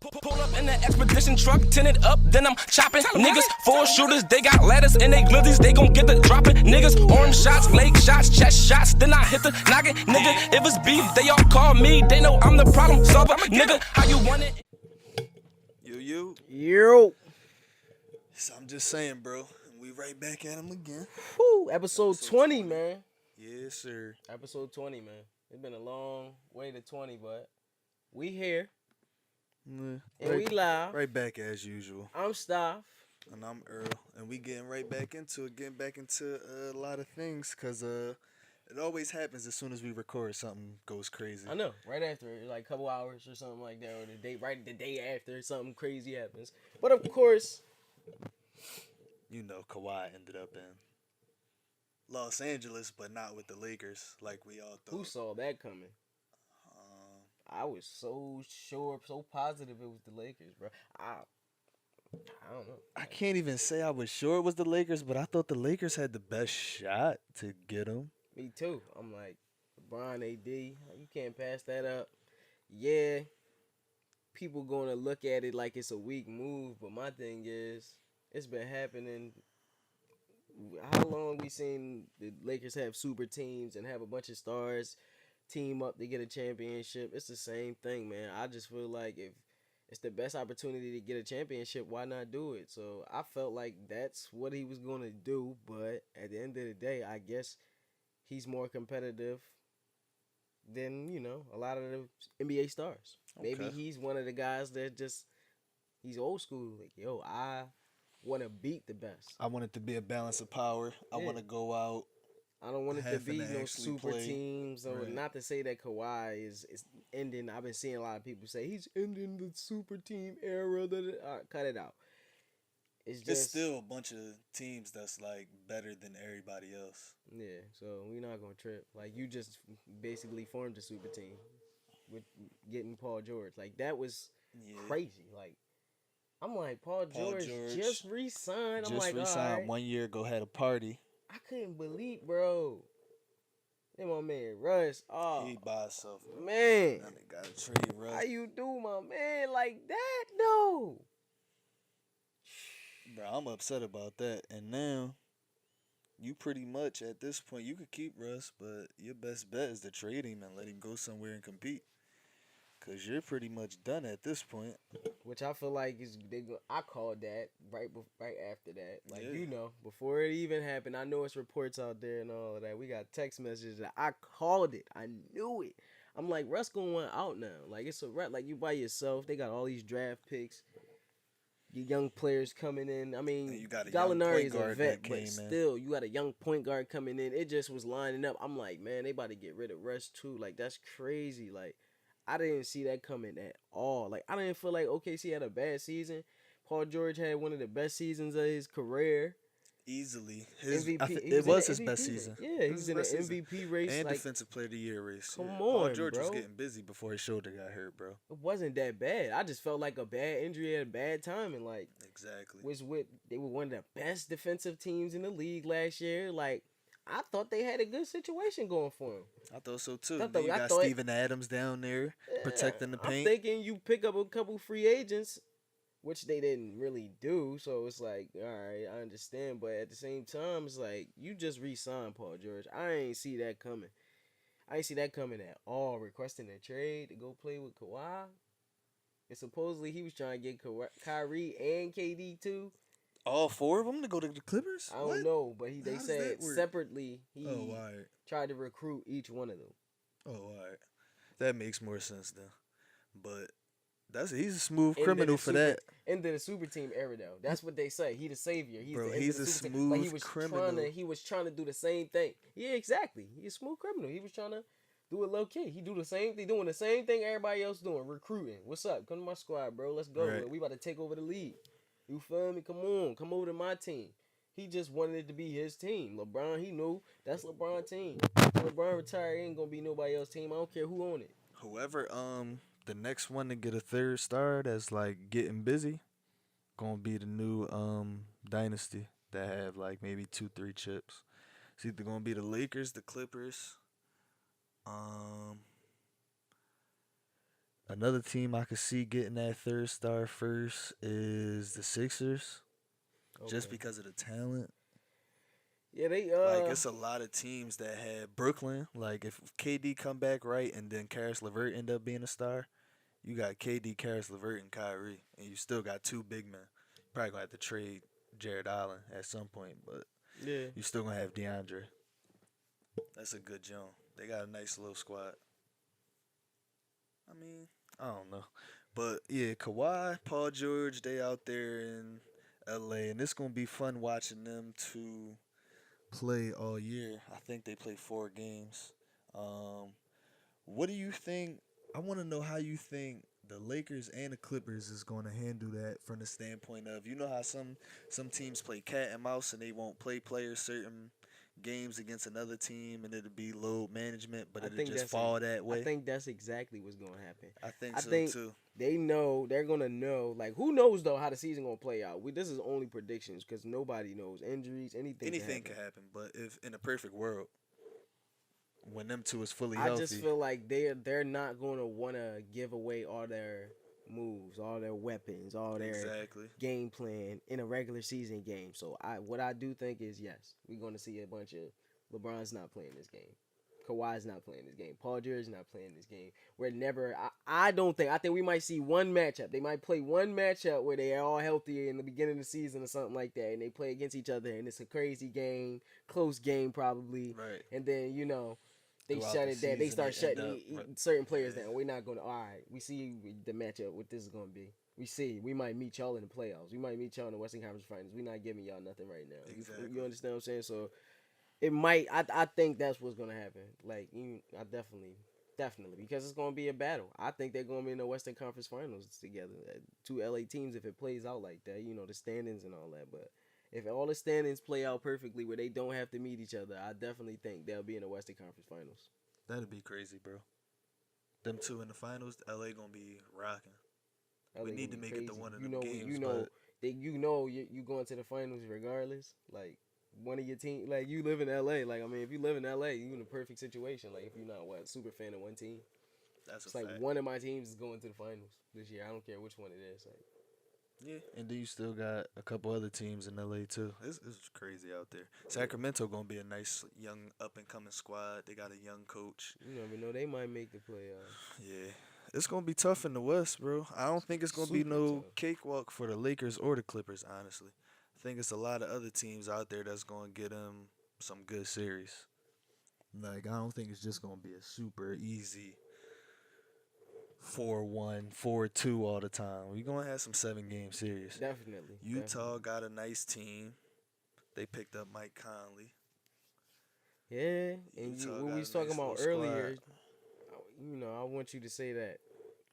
Pull up in the expedition truck, tinted up, then I'm chopping. Niggas, 4 shooters, they got ladders and they glizzies, they gon' get the dropping. Niggas, arm shots, leg shots, chest shots, then I hit the noggin. Nigga, if it's beef, they all call me, they know I'm the problem solver. Nigga, how you want it? Yo. So I'm just saying, bro. We right back at him again. Woo, episode 20, man. Yes, sir. Episode 20, man. It's been a long way to 20, but we here. And we live. Right back as usual. I'm Staff. And I'm Earl. And we getting right back into it. Getting back into a lot of things. Because it always happens as soon as we record, something goes crazy. I know. Right after, like a couple hours or something like that. Or the day after, something crazy happens. But of course, you know, Kawhi ended up in Los Angeles, but not with the Lakers like we all thought. Who saw that coming? I was so sure, so positive it was the Lakers, bro. I don't know. I can't even say I was sure it was the Lakers, but I thought the Lakers had the best shot to get him. Me too. I'm like, LeBron, AD, you can't pass that up. Yeah, people going to look at it like it's a weak move, but my thing is, it's been happening. How long we seen the Lakers have super teams and have a bunch of stars team up to get a championship? It's the same thing, man. I just feel like if it's the best opportunity to get a championship, why not do it? So I felt like that's what he was going to do, but at the end of the day, I guess he's more competitive than, a lot of the NBA stars. Okay. Maybe he's one of the guys that he's old school. Like, yo, I want to beat the best. I want it to be a balance of power. I want to go out. I don't want it to be no super teams. Or right. Not to say that Kawhi is ending. I've been seeing a lot of people say he's ending the super team era. Cut it out. It's still a bunch of teams that's like better than everybody else. Yeah, so we're not gonna trip. Like, you just basically formed a super team with getting Paul George. Like, that was crazy. Like, I'm like, Paul George just re-signed. I'm like, re-signed. All right. 1 year ago, had a party. I couldn't believe, bro. Then my man Russ. Oh, he by himself. Man. Now they gotta trade Russ. How you do, my man, like that? No. Bro, I'm upset about that. And now, you pretty much, at this point, you could keep Russ, but your best bet is to trade him and let him go somewhere and compete. Because you're pretty much done at this point. Which I feel like I called that right after that. Like, before it even happened, I know it's reports out there and all of that. We got text messages that I called it. I knew it. I'm like, Russ going out now. Like, it's a wrap. Like, you by yourself. They got all these draft picks. Your young players coming in. I mean, Gallinari is a vet, but still, you got a young point guard coming in. It just was lining up. I'm like, man, they about to get rid of Russ too. Like, that's crazy. Like, I didn't see that coming at all. Like, I didn't feel like OKC had a bad season. Paul George had one of the best seasons of his career. Easily. MVP. It was his best season. Yeah, he was in the MVP race. And Defensive Player of the Year race. Come on, Paul George bro. was getting busy before his shoulder got hurt, bro. It wasn't that bad. I just felt like a bad injury at a bad time. And, like, exactly. They were one of the best defensive teams in the league last year. Like, I thought they had a good situation going for him. I thought so too. You got Steven Adams down there protecting the paint. I'm thinking you pick up a couple free agents, which they didn't really do. So it's like, all right, I understand. But at the same time, it's like, you just re-signed Paul George. I ain't see that coming. I ain't see that coming at all. Requesting a trade to go play with Kawhi. And supposedly he was trying to get Kyrie and KD too. All 4 of them to go to the Clippers? I don't know, but they said separately he right. tried to recruit each one of them. Oh, all right. That makes more sense then. But he's a smooth criminal for that. End of the super team era, though. That's what they say. He the savior. He's a smooth criminal. He was trying to do the same thing. Yeah, exactly. He's a smooth criminal. He was trying to do it low key. He doing the same thing everybody else doing. Recruiting. What's up? Come to my squad, bro. Let's go. Right. We about to take over the league. You feel me? Come on. Come over to my team. He just wanted it to be his team. LeBron, he knew that's LeBron's team. When LeBron retired, it ain't gonna be nobody else's team. I don't care who own it. Whoever the next one to get a third star that's like getting busy, gonna be the new dynasty that have like maybe 2-3 chips. It's either gonna be the Lakers, the Clippers, Another team I could see getting that third star first is the Sixers, just Okay. because of the talent. Yeah, they Like it's a lot of teams that had Brooklyn. Like if KD come back right, and then Karis LeVert end up being a star, you got KD, Karis LeVert, and Kyrie, and you still got two big men. Probably gonna have to trade Jared Allen at some point, but yeah. you still gonna have DeAndre. That's a good jump. They got a nice little squad. I mean, I don't know, but yeah, Kawhi, Paul George, they out there in LA, and it's gonna be fun watching them two play all year. I think they play 4 games. Um, what do you think? I want to know how you think the Lakers and the Clippers is going to handle that from the standpoint of, you know how some teams play cat and mouse and they won't play players certain games against another team, and it'll be load management, but I it'll think just that's fall that I way. think that's exactly what's gonna happen. I think I so think too. they're gonna know. Like, who knows though how the season gonna play out? This is only predictions because nobody knows. Injuries, anything. Anything can can happen, but if in a perfect world, when them two is fully I just healthy, feel like they're not gonna want to give away all their moves, all their weapons, all their exactly. game plan in a regular season game. So what I do think is, yes, we're gonna see a bunch of LeBron's not playing this game. Kawhi's not playing this game. Paul George's not playing this game. We're never. I don't think. I think we might see one matchup. They might play one matchup where they are all healthy in the beginning of the season or something like that, and they play against each other, and it's a crazy game, close game probably. Right. And then they Throughout shut the it down. They season, start they end shutting up certain players yeah. down. We're not gonna. All right, we see the matchup. What this is gonna be. We see. We might meet y'all in the playoffs. We might meet y'all in the Western Conference Finals. We're not giving y'all nothing right now. Exactly. You understand what I'm saying? So it might. I think that's what's gonna happen. Like, I definitely, because it's gonna be a battle. I think they're gonna be in the Western Conference Finals together. Two LA teams, if it plays out like that, the standings and all that. But if all the standings play out perfectly where they don't have to meet each other, I definitely think they'll be in the Western Conference Finals. That'd be crazy, bro. Them two in the finals, LA gonna be rocking. We LA need to gonna be make it to crazy. one of You them know, games, you know, you going to the finals regardless. Like, one of your team, like, you live in LA. Like, I mean, if you live in LA, you in a perfect situation. Like, if you're not super fan of one team, that's it's a like fact. one of my teams is going to the finals this year. I don't care which one it is. Like, Yeah, and then you still got a couple other teams in LA too. It's crazy out there. Sacramento gonna be a nice young up and coming squad. They got a young coach. you never know, they might make the playoffs. Yeah, it's gonna be tough in the West, bro. I don't think it's gonna be Super no tough. cakewalk for the Lakers or the Clippers. Honestly, I think it's a lot of other teams out there that's gonna get them some good series. Like I don't think it's just gonna be a super easy 4-1, 4-2 all the time. We're gonna have some 7-game series. Definitely. Utah got a nice team. They picked up Mike Conley. Yeah, and Utah what got we a was talking nice about little earlier, squad. I want you to say that.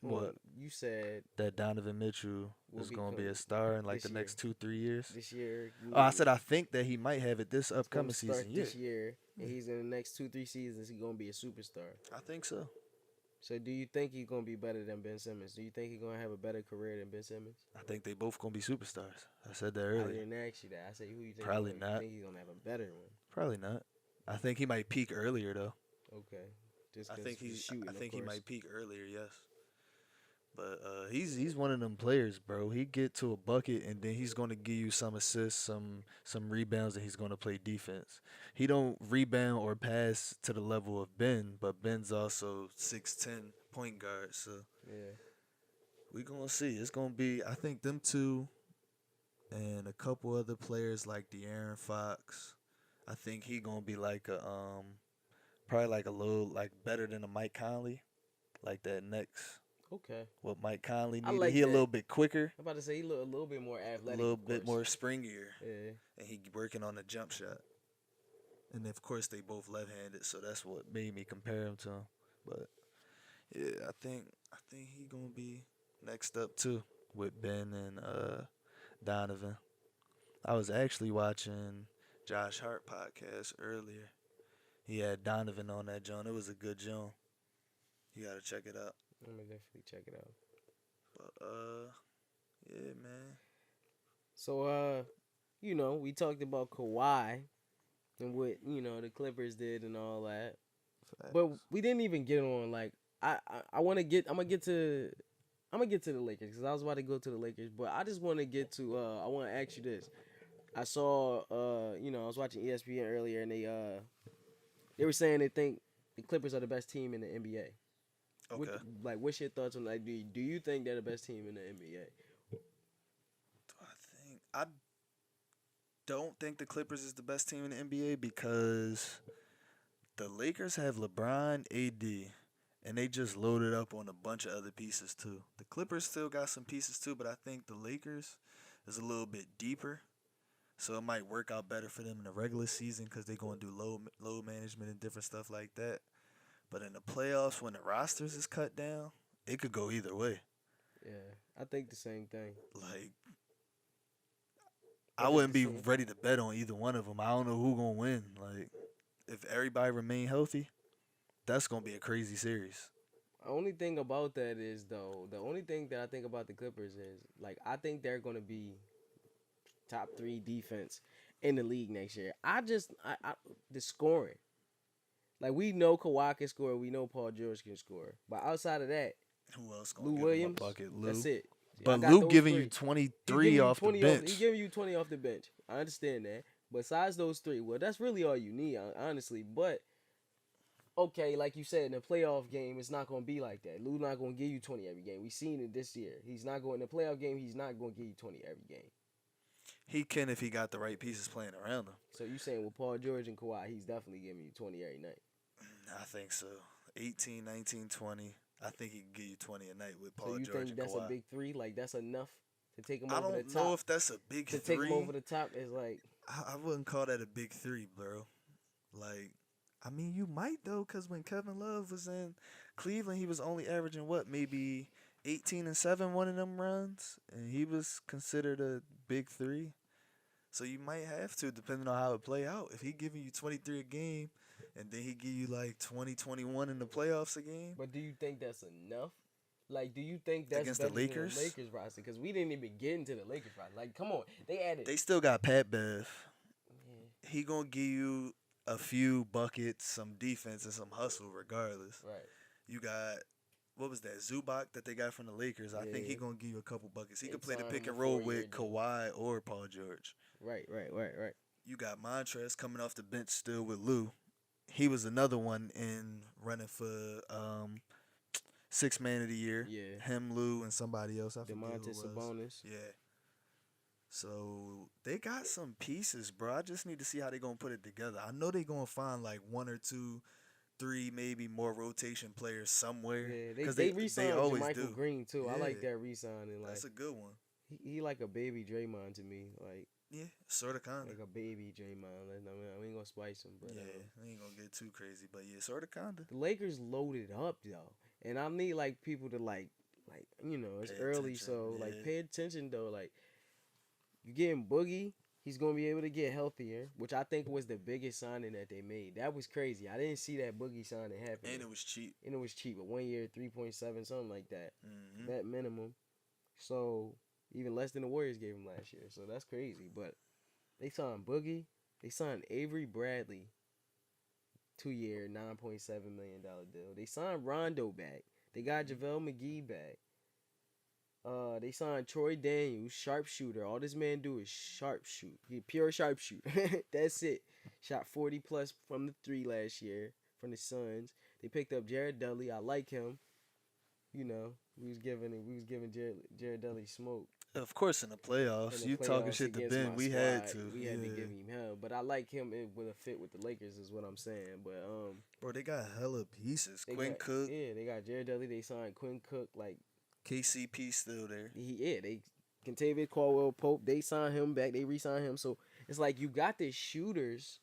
What? You said That Donovan Mitchell will is gonna be become a star in like this the year. next 2-3 years. This year. Oh, I said I think that he might have it this He's gonna upcoming start season. Yeah, this year, and he's in the next 2-3 seasons. He's gonna be a superstar. I think so. So, do you think he's gonna be better than Ben Simmons? Do you think he's gonna have a better career than Ben Simmons? I think they both gonna be superstars. I said that I earlier. didn't ask you that. I said, who you think? Probably You not. think he's gonna have a better one? Probably not. I think he might peak earlier though. Okay. Just I 'cause think he's he's. shooting. I think of he course. might peak earlier. Yes. But he's one of them players, bro. He get to a bucket and then he's gonna give you some assists, some rebounds, and he's gonna play defense. He don't rebound or pass to the level of Ben, but Ben's also 6'10" point guard. So Yeah. we gonna see. It's gonna be. I think them two and a couple other players like De'Aaron Fox. I think he gonna be like a probably like a little like better than a Mike Conley, like that next. Okay. What Mike Conley I needed. like He a that. little bit quicker, I'm about to say he look a little bit more a athletic. little of bit course. more springier, Yeah. and he working on the jump shot. And of course they both left-handed, so that's what made me compare him to him. But yeah, I think he gonna be next up too with Ben and Donovan. I was actually watching Josh Hart podcast earlier. He had Donovan on that joint. It was a good joint. You gotta check it out. I'm gonna definitely check it out. But yeah, man. So we talked about Kawhi and what the Clippers did and all that, but we didn't even get on like I want to get. I'm gonna get to. I'm gonna get to the Lakers because I was about to go to the Lakers, but I just want to get to. I want to ask you this. I saw. I was watching ESPN earlier, and they were saying they think the Clippers are the best team in the NBA. Okay. What's your thoughts on that? Do you think they're the best team in the NBA? I don't think the Clippers is the best team in the NBA because the Lakers have LeBron, AD, and they just loaded up on a bunch of other pieces too. The Clippers still got some pieces too, but I think the Lakers is a little bit deeper, so it might work out better for them in the regular season because they're going to do load management and different stuff like that. But in the playoffs, when the rosters is cut down, it could go either way. Yeah, I think the same thing. Like, I wouldn't be ready to bet on either one of them. I don't know who gonna win. Like, if everybody remain healthy, that's gonna be a crazy series. The only thing about that is though, the only thing that I think about the Clippers is like I think they're gonna be top 3 defense in the league next year. The scoring. Like we know Kawhi can score, we know Paul George can score, but outside of that, Who else gonna Lou give Williams, him a bucket? Lou. that's it. But Lou giving you 23 off the bench. He's giving you 20 off the bench. I understand that. Besides those 3, well, that's really all you need, honestly. But okay, like you said, in a playoff game, it's not gonna be like that. Lou not gonna give you 20 every game. We've seen it this year. He's not going in the playoff game. He's not gonna give you 20 every game. He can if he got the right pieces playing around him. So you saying with Paul George and Kawhi, he's definitely giving you 20 every night. I think so. 18, 19, 20. I think he can give you 20 a night with Paul So you George think and that's Kawhi. a big 3? Like that's enough to take him I over the don't top? know if that's a big to 3. take him over the top is like I wouldn't call that a big 3, bro. Like, I mean, you might though, because when Kevin Love was in Cleveland, he was only averaging maybe 18-7 one of them runs, and he was considered a big 3. So you might have to, depending on how it play out. If he giving you 23 a game, and then he give you like 20, 21 in the playoffs a game. But do you think that's enough? Like, do you think that's Against better the Lakers? than the Lakers roster? Because we didn't even get into the Lakers roster. Like, come on, they added. They still got Pat Bev. Yeah. He gonna give you a few buckets, some defense, and some hustle regardless. Right. You got, what was that, Zubac that they got from the Lakers. I think he Yeah. gonna give you a couple buckets. He They could play the signed pick him and roll for a with year deal. Kawhi or Paul George. Right. You got Montrez coming off the bench still with Lou. He was another one in running for 6th man of the year. Yeah. Him, Lou, and somebody else. I forget who it DeMontis was. Sabonis. Yeah. So they got some pieces, bro. I just need to see how they gonna put it together. I know they gonna find like 1 or 2, 3, maybe more rotation players somewhere. Yeah, they re-signed always Michael do. Green too. I like Yeah. that re-signing. Like That's a good one. he like a baby Draymond to me. Like Yeah, sort of, kind of. a baby Draymond. Like, I ain't gonna spice him, but Yeah, I ain't gonna get too crazy, but yeah, sort of, kind of. the Lakers loaded up though, and I need like people to like it's Pay early, attention, so like yeah. pay attention though. Like you getting Boogie, he's gonna be able to get healthier, which I think was the biggest signing that they made. That was crazy. I didn't see that Boogie signing happen, And it was cheap. and it was cheap. But 1 year, 3.7, something like that, Hmm. that minimum. So even less than the Warriors gave him last year. So that's crazy. But they signed Boogie. They signed Avery Bradley. 2-year, $9.7 million deal. They signed Rondo back. They got JaVale McGee back. They signed Troy Daniels, sharpshooter. All this man do is sharpshoot. He pure sharpshoot. That's it. Shot 40 plus from the 3 last year from the Suns. They picked up Jared Dudley. I like him. We was giving Jared Dudley smoke. Of course, in the playoffs, In the you talking playoffs shit to against Ben. my We had squad. to. We had to Yeah. give him hell, but I like him with a fit with the Lakers is what I'm saying. But Bro, they got hella pieces. Quinn got, Cook, yeah, they got Jared Dudley. They signed Quinn Cook. Like KCP still there. they Kentavious Caldwell Pope. They signed him back. They re-signed him. So it's like you got the shooters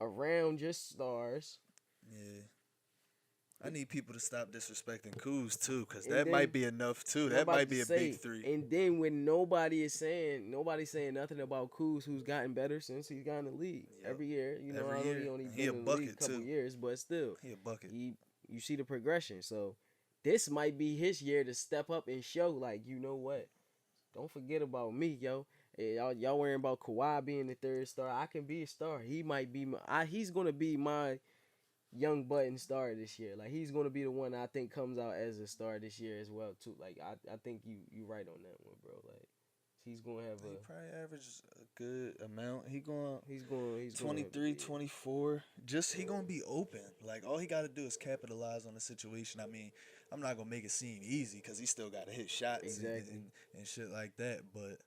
around your stars. Yeah. I need people to stop disrespecting Kuz too, because And that then- might be enough too. I'm That about might to be a say, big 3. And then when nobody's saying nothing about Kuz, who's gotten better since he's gotten in the league Yep. every year. Every I know year. he only And been he a in the league a bucket, couple too. years, but still, He a bucket. you see the progression. So this might be his year to step up and show, like, you know what? Don't forget about me, yo. Hey, y'all worrying about Kawhi being the 3rd star. I can be a star. He might be he's gonna be my young button star this year. Like he's gonna be the one I think comes out as a star this year as well too. Like I think you right on that one, bro. Like he's gonna have He a probably averages a good amount. He going he's gonna have a 23, good year. 24. Just he gonna be open. Like all he got to do is capitalize on the situation. I mean, I'm not gonna make it seem easy because he still got to hit shots Exactly. and shit like that. But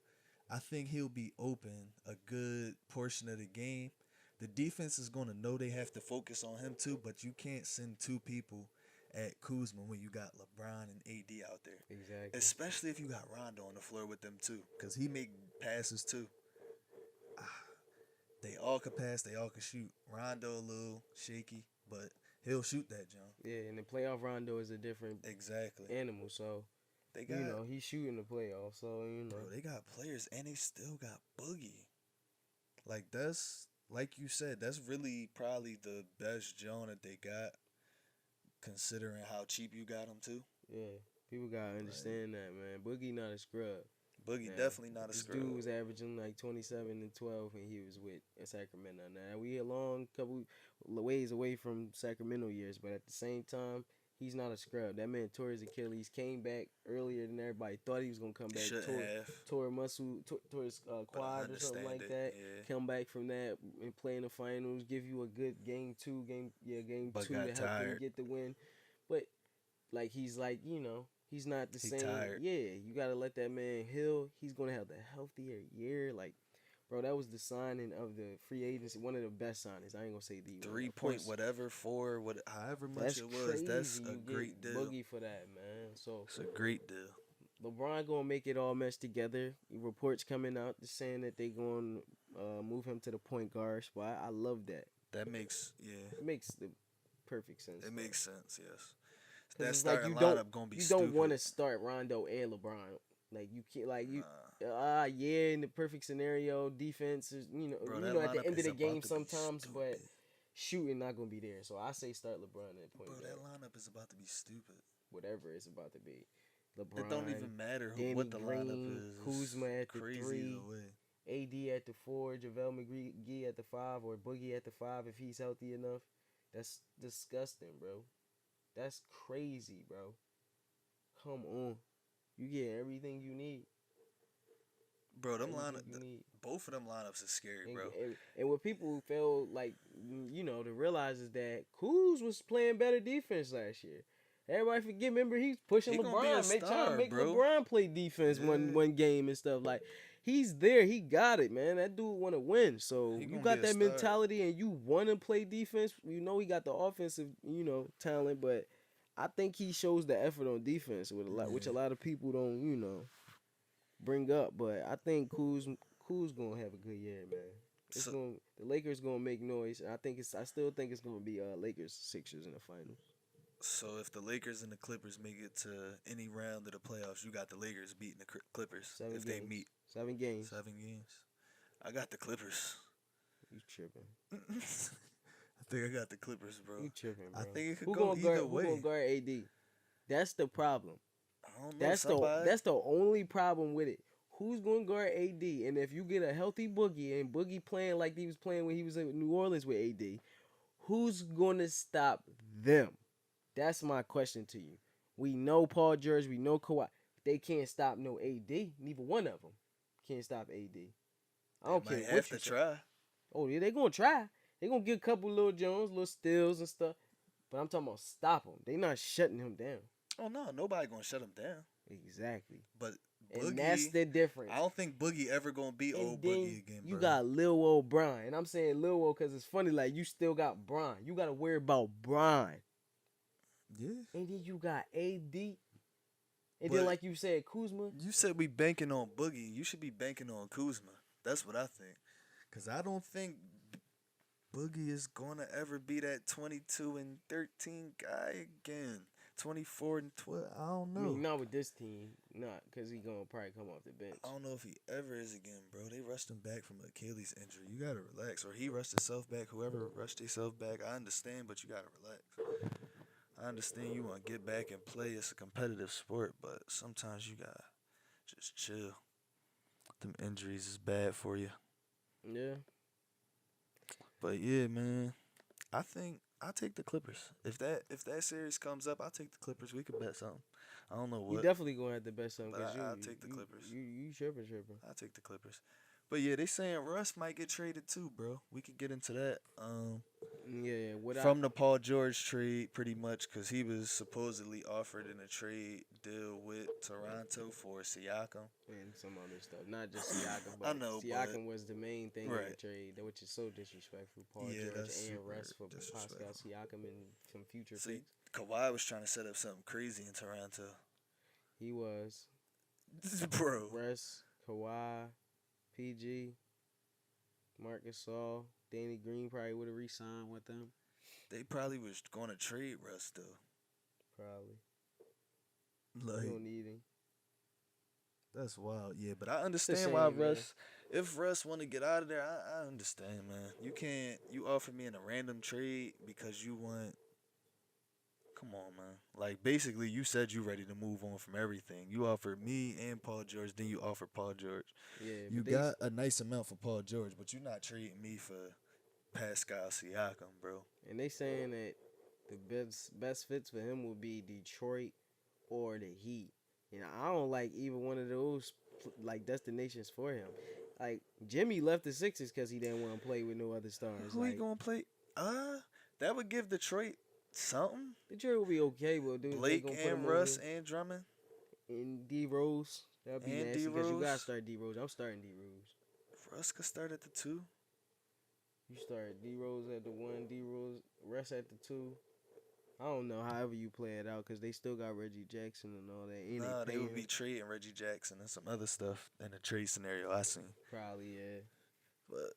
I think he'll be open a good portion of the game. The defense is gonna know they have to focus on him too. But you can't send two people at Kuzma when you got LeBron and AD out there. Exactly. Especially if you got Rondo on the floor with them too, because he make passes too. They all could pass, they all could shoot. Rondo a little shaky, but he'll shoot that jump. Yeah, and the playoff Rondo is a different Exactly. animal. So They got, he's shooting the playoffs. So bro, they got players and they still got Boogie. Like that's like you said, that's really probably the best Joan that they got, considering how cheap you got him too. yeah, people gotta understand that, man. Boogie not a scrub. Boogie Now, definitely not a this scrub. dude was averaging like 27 and 12 when he was with Sacramento. Now we a long couple ways away from Sacramento years, but at the same time, he's not a scrub. That man tore his Achilles, came back earlier than everybody thought he was gonna come back. Shouldn't have. Tore a muscle, tore his But I quad or something understand like it, that. yeah. Come back from that and play in the finals, give you a good game two But to got help them tired. get the win. But like he's like he's not the He same. tired. Yeah, you gotta let that man heal. He's gonna have the healthier year. Like, bro, that was the signing of the free agency. One of the best signings. I ain't gonna say the 3 of point course, whatever, 4, however much that's it was. crazy. That's a You get great deal. Boogie for that, man. So It's a great deal. LeBron gonna make it all mesh together. Reports coming out just saying that they gonna move him to the point guard spot. I love that. That makes It makes the perfect sense. it makes sense. Yes, 'Cause that it's like starting you lineup gonna be you stupid. don't want to start Rondo and LeBron. Like you can't like you. Yeah, in the perfect scenario, defense is Bro, at that the lineup end of is the about game to be sometimes, but stupid. shooting not gonna be there. So I say start LeBron at point Bro, guard. that lineup is about to be stupid. Whatever it's about to be. LeBron. It don't even matter Danny what the Green, lineup is. Kuzma at the Crazy 3, either way. AD at the 4, JaVale McGee at the 5, or Boogie at the 5 if he's healthy enough. That's disgusting, bro. That's crazy, bro. Come on. You get everything you need. Bro, them Everything lineup, you need. both of them lineups is scary, bro. And what people fail like to realize is that Kuz was playing better defense last year. Everybody forget. Remember, he's pushing He gonna be LeBron, a trying star, to make bro. LeBron play defense Yeah. one game and stuff. Like he's there, he got it, man. That dude want to win. So He you gonna got be a that star. mentality, and you want to play defense. You know he got the offensive, talent, but I think he shows the effort on defense with a lot, which a lot of people don't, bring up. But I think Kuz gonna have a good year, man. The Lakers gonna make noise. And I still think it's gonna be Lakers Sixers in the finals. So if the Lakers and the Clippers make it to any round of the playoffs, you got the Lakers beating the Clippers Seven if games. they meet. 7 games. 7 games. I got the Clippers. You tripping? I think I got the Clippers, bro. You tripping, bro? I think it could Who go gonna either guard, way. Who gonna guard AD? That's the problem. I don't know. That's the only problem with it. Who's gonna guard AD? And if you get a healthy Boogie and Boogie playing like he was playing when he was in New Orleans with AD, who's gonna stop them? That's my question to you. We know Paul George, we know Kawhi. They can't stop no AD. Neither one of them can't stop AD. I don't care Might what have you to say. try. Oh yeah, they gonna try. They gonna get a couple little Jones, little steals and stuff. But I'm talking about stop him. They not shutting him down. Oh no, nobody gonna shut him down. Exactly. But Boogie, And that's the difference. I don't think Boogie ever gonna be And old then Boogie again, bro. you got Lil old Brian. And I'm saying Lil old because it's funny. Like, you still got Brian. You got to worry about Brian. Yeah. And then you got AD. And But then, like you said, Kuzma. You said we banking on Boogie. You should be banking on Kuzma. That's what I think. Because I don't think Boogie is going to ever be that 22 and 13 guy again. 24 and 12. I don't I know. mean, not with this team. Not because he going to probably come off the bench. I don't know if he ever is again, bro. They rushed him back from Achilles injury. You got to relax. Or he rushed himself back. Whoever rushed himself back, I understand, but you got to relax. I understand you want to get back and play. It's a competitive sport, but sometimes you got to just chill. Them injuries is bad for you. Yeah. But yeah, man, I think I'll take the Clippers. If that series comes up, I'll take the Clippers. We could bet something. I don't know You what, definitely gonna have to bet something but because I'll take the Clippers. you tripping. I'll take the Clippers. But yeah, they saying Russ might get traded too, bro. We could get into that. Yeah, what From the Paul George trade, pretty much, because he was supposedly offered in a trade deal with Toronto for Siakam. and some other stuff, not just Siakam, I but know, Siakam was the main thing in the Right. trade, which is so disrespectful. Paul Yeah, George that's and super Russ for Pascal disrespectful. Siakam and some future See, picks. Kawhi was trying to set up something crazy in Toronto. He was Bro. Russ, Kawhi, PG, Marcus Gasol, Danny Green probably would have re-signed with them. They probably was going to trade Russ, though. Probably. Like, You don't need him. that's wild. Yeah, but I a understand why shame, man. Russ, if Russ want to get out of there, I understand, man. You can't, you offer me in a random trade because you want, come on, man. Like, basically, you said you ready to move on from everything. You offered me and Paul George, then you offered Paul George. Yeah, You but got a nice amount for Paul George, but you're not trading me for Pascal Siakam, bro. and they saying that the best fits for him will be Detroit or the Heat. And I don't like either one of those like destinations for him. Like Jimmy left the Sixers because he didn't want to play with no other stars. Who he Like, gonna play? That would give Detroit something. Detroit will be okay, but dude, they Blake gonna put him and over Russ there. and Drummond. And D Rose. That'll be And nasty because you gotta D-Rose. start D Rose. I'm starting D Rose. Russ could start at the 2. You start D Rose at the 1, D Rose, Russ at the 2. I don't know. However you play it out, because they still got Reggie Jackson and all that. And Nah, they pay would him. be trading Reggie Jackson and some other stuff in the trade scenario I seen. Probably, yeah. But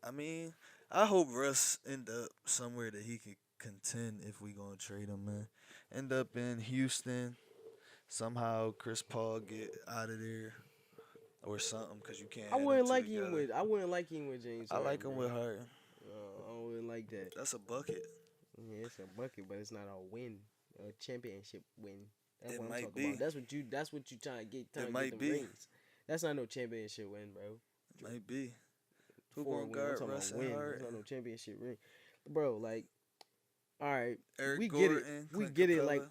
I mean, I hope Russ end up somewhere that he could contend if we gonna trade him, man. End up in Houston. Somehow Chris Paul get out of there or something, because you can't. I have wouldn't them like two him together. with. I wouldn't like him with James. I like Harden, him bro. with Harden. I wouldn't like that. That's a bucket. Yeah, it's a bucket, but it's not a win, a championship win. That's It what I'm might talking about. be. That's what you trying to get. Trying to might get them be. rings. That's not no championship win, bro. Might be. Who Four gonna win, I'm guard talking Russ about and win. Harden? It's not no championship ring, bro. Like, all right, Eric we Gordon, get it. We Clint get it. Capella. Like,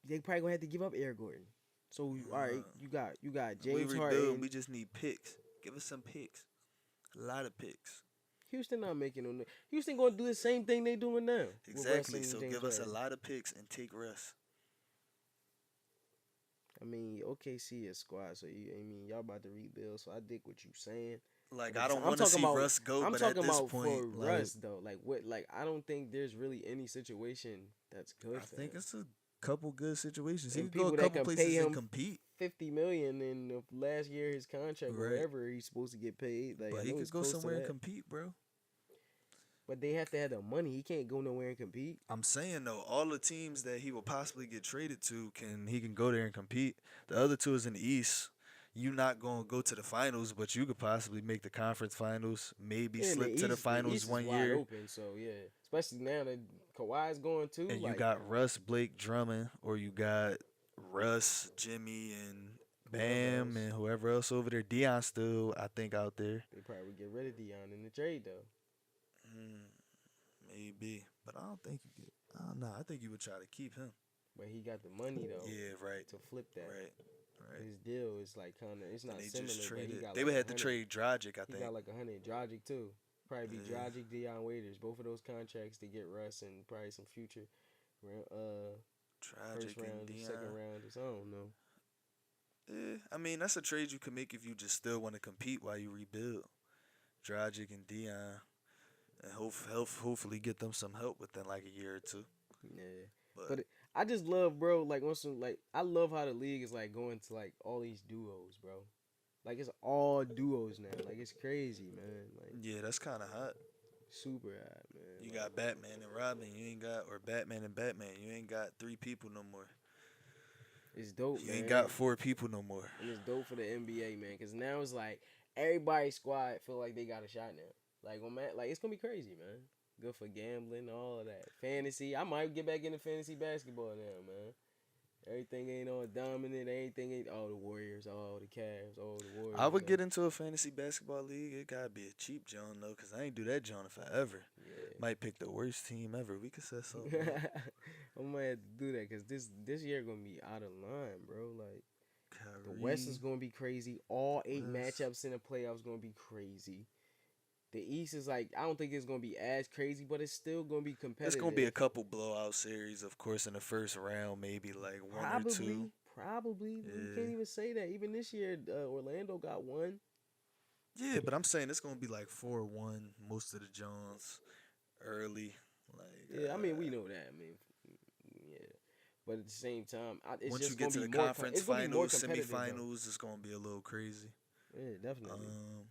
they probably gonna have to give up Eric Gordon. So all right, you got we James rebuild. Harden. We just need picks. Give us some picks. A lot of picks. Houston not making no. Houston gonna do the same thing they doing now. with Russ Exactly. and So James give us a Harden. lot of picks and take Russ. I mean, OKC is squad, so y'all about to rebuild. So I dig what you saying. Like, But I don't I'm want to talking see about- Russ go, I'm but at talking this about point, for like, Russ though. Like what? Like I don't think there's really any situation that's good. I for think him. it's a couple good situations. He And could go a people that couple can places pay and him compete, $50 million in the last year of his contract, Right. wherever he's supposed to get paid. Like but I he know could it's go close to somewhere and that. compete, bro. But they have to have the money. He can't go nowhere and compete. I'm saying though, all the teams that he will possibly get traded to he can go there and compete. The other two is in the East. You not gonna go to the finals, but you could possibly make the conference finals. Maybe Yeah, and slip to the East finals is one wide year. open, so yeah. Especially now that Kawhi's going too. And like, you got Russ, Blake, Drummond, or you got Russ, Jimmy, and Whoever Bam, else. and whoever else over there. Dion still, I think, out there. They probably would get rid of Dion in the trade though. Maybe, but I don't think you get. I don't know. I think you would try to keep him. But he got the money though. Yeah, right, To flip that. right. His deal is like kind of. It's not And they similar. just but he traded. got They like would have to 100. trade Dragic, I He think. got like 100. Dragic too. Probably be Yeah. Dragic, Deion Waiters. Both of those contracts to get Russ and probably some future Dragic first and round, second Dion. rounders. I don't know. Yeah, I mean that's a trade you can make if you just still want to compete while you rebuild. Dragic and Dion, and hopefully get them some help within like a year or two. Yeah. But, But I just love, bro. Like on some, like I love how the league is like going to like all these duos, bro. Like it's all duos now. Like it's crazy, man. Like yeah, that's kind of hot. super hot, man. You Like, got Batman and Robin. You ain't got or Batman and Batman. You ain't got 3 people no more. it's dope, You man. ain't got 4 people no more. And it's dope for the NBA, man. Cause now it's like everybody's squad feel like they got a shot now. Like like it's gonna be crazy, man. Good for gambling, all of that. Fantasy. I might get back into fantasy basketball now, man. Everything ain't all dominant. Everything ain't all the Warriors, all the Cavs, all the Warriors. I would get into a fantasy basketball league. It gotta be a cheap John though, cause I ain't do that John forever. Yeah. Might pick the worst team ever. We could set something. up. I might have to do that because this year gonna be out of line, bro. Like the Kyrie, West is gonna be crazy. All 8 West. matchups in the playoffs gonna be crazy. The East is like I don't think it's gonna be as crazy, but it's still gonna be competitive. It's gonna be a couple blowout series, of course, in the first round, maybe like one or two. Probably. You Yeah. can't even say that. Even this year, Orlando got one. Yeah, but I'm saying it's gonna be like 4-1 most of the Johns early. Like Yeah, I mean we know that. I mean, yeah, but at the same time, it's once just you get to gonna the be more conference it's gonna be more finals, competitive, though. semifinals, it's gonna be a little crazy. Yeah, definitely. Um,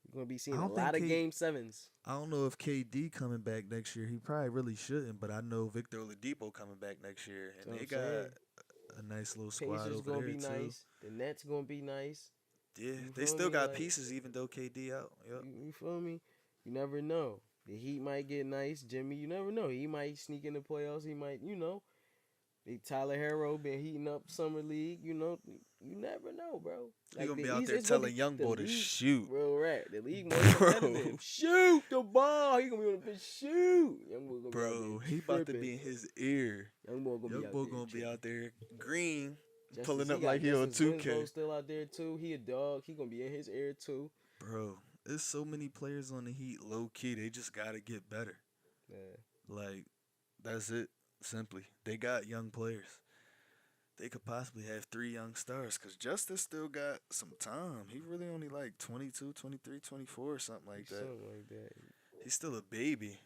You're gonna be seeing I a don't lot of think game sevens. I don't know if KD coming back next year. He probably really shouldn't, but I know Victor Oladipo coming back next year, and That's they what I'm got saying. a nice little squad Pacers over gonna there be too. nice. The Nets gonna be nice. Yeah, You they feel still me? got Like, pieces, even though KD out. Yep. you feel me? You never know. The Heat might get nice. Jimmy, you never know. He might sneak in the playoffs. He might, Tyler Harrow been heating up summer league. You never know, bro. He gonna the be out East there is gonna telling be- young the boy to league- shoot. Real rap. The league more Bro. competitive. Shoot the ball. He gonna be on the pitch. Shoot. Young boy gonna be out Bro, there he about to tripping. be in his ear. Young boy gonna Young be out boy there. gonna be tripping. out there green, Justice, pulling up got like he on Justice 2K. Winslow still out there too. He a dog. He gonna be in his ear too. Bro, there's so many players on the Heat, low key. They just gotta get better. Yeah. Like, that's it. Simply, they got young players. They could possibly have 3 young stars because Justice still got some time. He really only like 22, 23, 24 or something like that. Something like that. He's still a baby.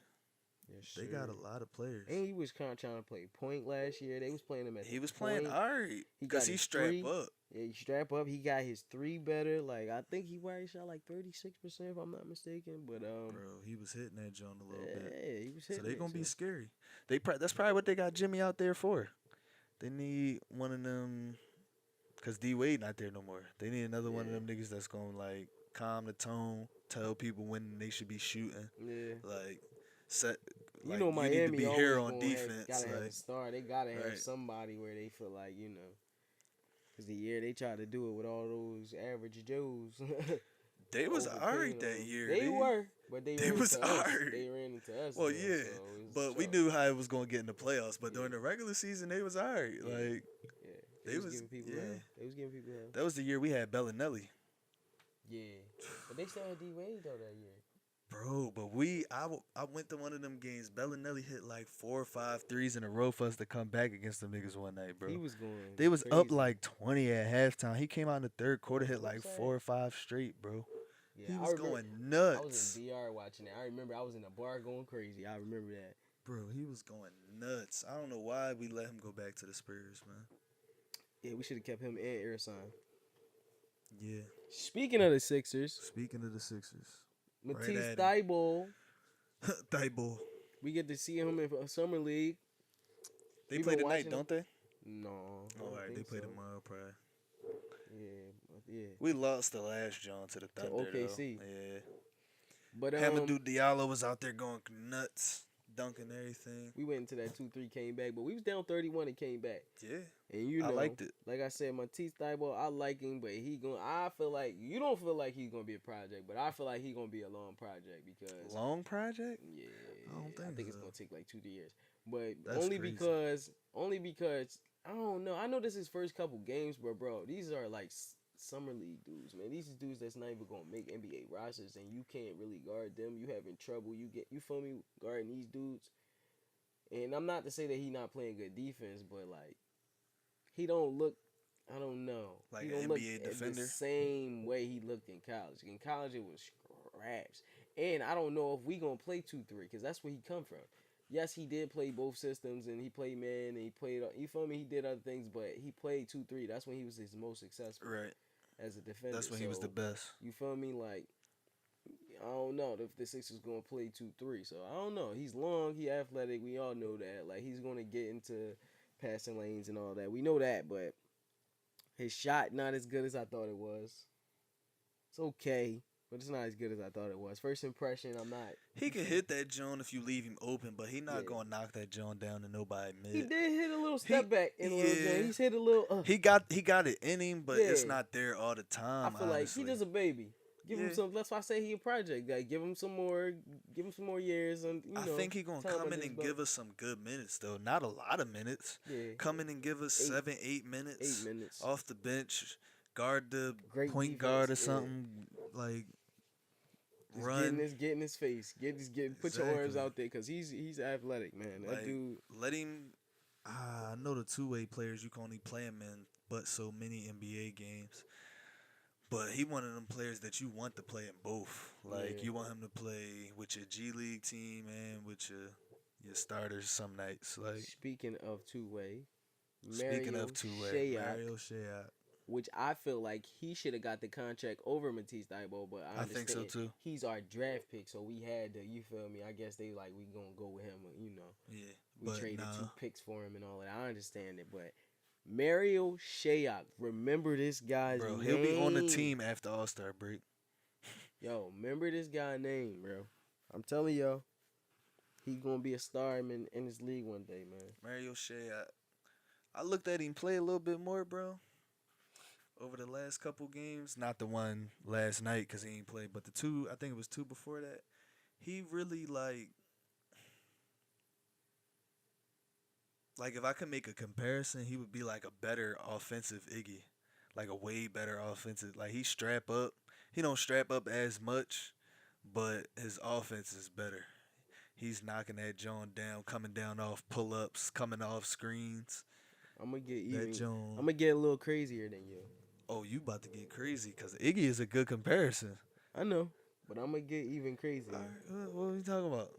Yes, They got a lot of players. And he was kind of trying to play point last year. They was playing him at He the was point. playing alright He because got he his strapped 3. up. Yeah, he strap up. He got his 3 better. Like I think he probably shot like 36% if I'm not mistaken. But Bro, he was hitting that joint a little bit. yeah, he was So hitting. they it, gonna be so. scary. That's probably what they got Jimmy out there for. They need one of them, cause D Wade not there no more. They need another one of them niggas that's gonna like calm the tone, tell people when they should be shooting, Yeah. like set. You Like, know, Miami you need to be always here on gonna defense. gotta have a Like, star. They gotta have right. somebody where they feel like because the year they tried to do it with all those average Joes. they was overpaying alright them. that year. They were, but they ran was into us. alright. They ran into us. Well, though, yeah, so it was but we tough. knew how it was gonna get in the playoffs. But Yeah. during the regular season, they was alright. Yeah. Like, Yeah, they was- giving people yeah. hell. They was giving people hell. that was the year we had Bellinelli. Yeah, but they still had D Wade though that year. Bro, but I went to one of them games. Bellinelli hit like 4 or 5 threes in a row for us to come back against them niggas one night, bro. He was going. They was crazy. up like 20 at halftime. He came out in the third quarter, hit like What's 4 or 5 straight, bro. Yeah, He I was remember- going I was nuts. in DR watching it. I remember I was in a bar going crazy. I remember that. Bro, he was going nuts. I don't know why we let him go back to the Spurs, man. Yeah, we should have kept him and Ersan. Yeah. Speaking of the Sixers, Speaking of the Sixers. Matisse at him. Thybulle, Thibault. we get to see him in a summer league. They We play been tonight, watching don't they? No. I Oh, don't all right. They think play so. tomorrow, probably. Yeah. We lost the last John to the Thunder, OKC. though. Yeah. But Hamidou Diallo was out there going nuts, dunking everything. we went into that 2-3, came back, but we was down 31 and came back. Yeah. And you know, I liked it. like I said, Matisse Thybulle, I like him, but I feel like you don't feel like he's gonna be a project, but I feel like he's gonna be a long project because Long project? yeah, I don't think it's so. gonna take like 2 years, but That's only crazy. because I don't know. I know this is his first couple games, but bro, these are like summer league dudes, man. These is dudes that's not even gonna make NBA rosters, and you can't really guard them. You having trouble. You feel me guarding these dudes, and I'm not to say that he not playing good defense, but like he don't look. I don't know. Like he an don't look NBA at defender? the same way he looked in college. In college, it was scraps. And I don't know if we gonna play 2-3 because that's where he come from. Yes, he did play both systems and he played man and he played. You feel me? He did other things, but he played 2-3. That's when he was his most successful Right. as a defender. That's when he was the So, best. You feel me? Like I don't know if the Sixers gonna play 2-3. So I don't know. He's long. He athletic. We all know that. Like he's gonna get into passing lanes and all that. We know that, but his shot not as good as I thought it was. It's okay. but it's not as good as I thought it was. First impression, I'm not. He can hit that joint if you leave him open, but he not Yeah. gonna knock that joint down to nobody mid. He did hit a little step back in a little yeah. game. He's hit a little. He got it in him, but it's Yeah. not there all the time. I feel like honestly. he just a baby. Give him Yeah. some. That's why I say he a project. Like, give him some more. Give him some more years. And I think he gonna come in and give us some good minutes though. Not a lot of minutes. Yeah. Come in and give us 7, 8 minutes. 8 minutes. Off the bench, guard the Great point defense, guard or yeah. something. Like Just run. get in his face. Put your arms Exactly. out there because he's athletic, man. That Like, dude. let him. I know the two-way players you can only play him in, but so many NBA games. But he one of them players that you want to play in both. Like Yeah. you want him to play with your G League team and with your starters some nights. Like Speaking of two-way, speaking Mario of two-way, Shayok, Mario Shayok. which I feel like he should have got the contract over Matisse Thybulle, but I I think so understand too. he's our draft pick, so we had to. You feel me? I guess they like we gonna go with him. You know, Yeah, we but traded nah. 2 picks for him and all that. I understand it, but Mario Shayok, remember this guy's Bro, name. he'll be on the team after All-Star break. Yo, remember this guy's name, bro. I'm telling y'all, he gonna be a star in this league one day, man. Mario Shayok. I looked at him play a little bit more, bro. Over the last couple games, not the one last night because he ain't played, but the 2, I think it was 2 before that. He really like if I could make a comparison, he would be like a better offensive Iggy, like a way better offensive. Like he strap up, he don't strap up as much, but his offense is better. He's knocking that John down, coming down off pull-ups, coming off screens. I'm gonna get That even. John. I'm gonna get a little crazier than you. Oh, you about to get crazy because Iggy is a good comparison. I know, but I'm gonna get even crazier. All right, what are you talking about?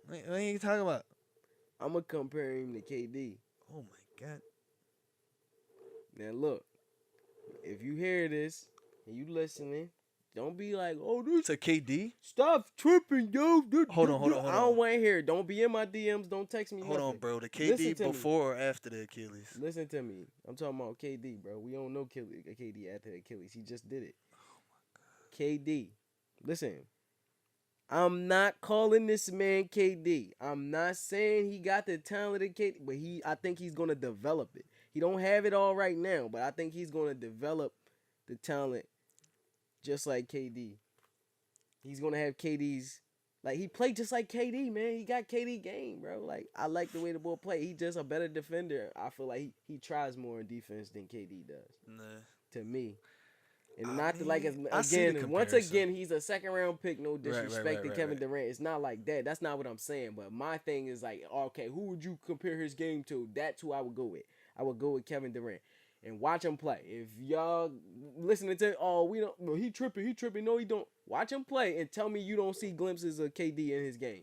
What are you talking about? I'm gonna compare him to KD. Oh my God. Now look, if you hear this and you listening, don't be like, "Oh, this To KD? stop tripping, yo." Hold on. I don't want to hear it. Don't be in my DMs. Don't text me. Hold on, nothing. bro. The Listen KD to me. before or after the Achilles? Listen to me. I'm talking about KD, bro. We don't know KD after the Achilles. He just did it. KD. Listen. I'm not calling this man KD. I'm not saying he got the talent of KD, but I think he's going to develop it. He don't have it all right now, but I think he's going to develop the talent just like KD. He's going to have KD's, like, he played just like KD, man. He got KD game, bro. Like, I like the way the boy play. He just a better defender. I feel like he tries more in defense than KD does, Nah. to me. And I not to like mean, I see the again. Once comparison. again, he's a second round pick. No disrespect to right, Kevin right. Durant. It's not like that. That's not what I'm saying. But my thing is like, okay, who would you compare his game to? That's who I would go with. I would go with Kevin Durant and watch him play. If y'all listening to, oh, we don't, no, he tripping. No, he don't. Watch him play and tell me you don't see glimpses of KD in his game.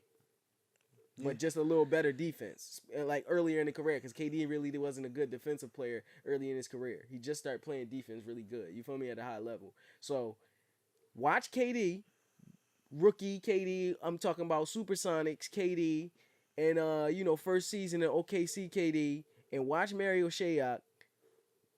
But just a little better defense, like earlier in the career, because KD really wasn't a good defensive player early in his career. He just started playing defense really good. You feel me, at a high level. So watch KD, rookie KD. I'm talking about Supersonics KD, and first season in OKC KD, and watch Mario Shayok,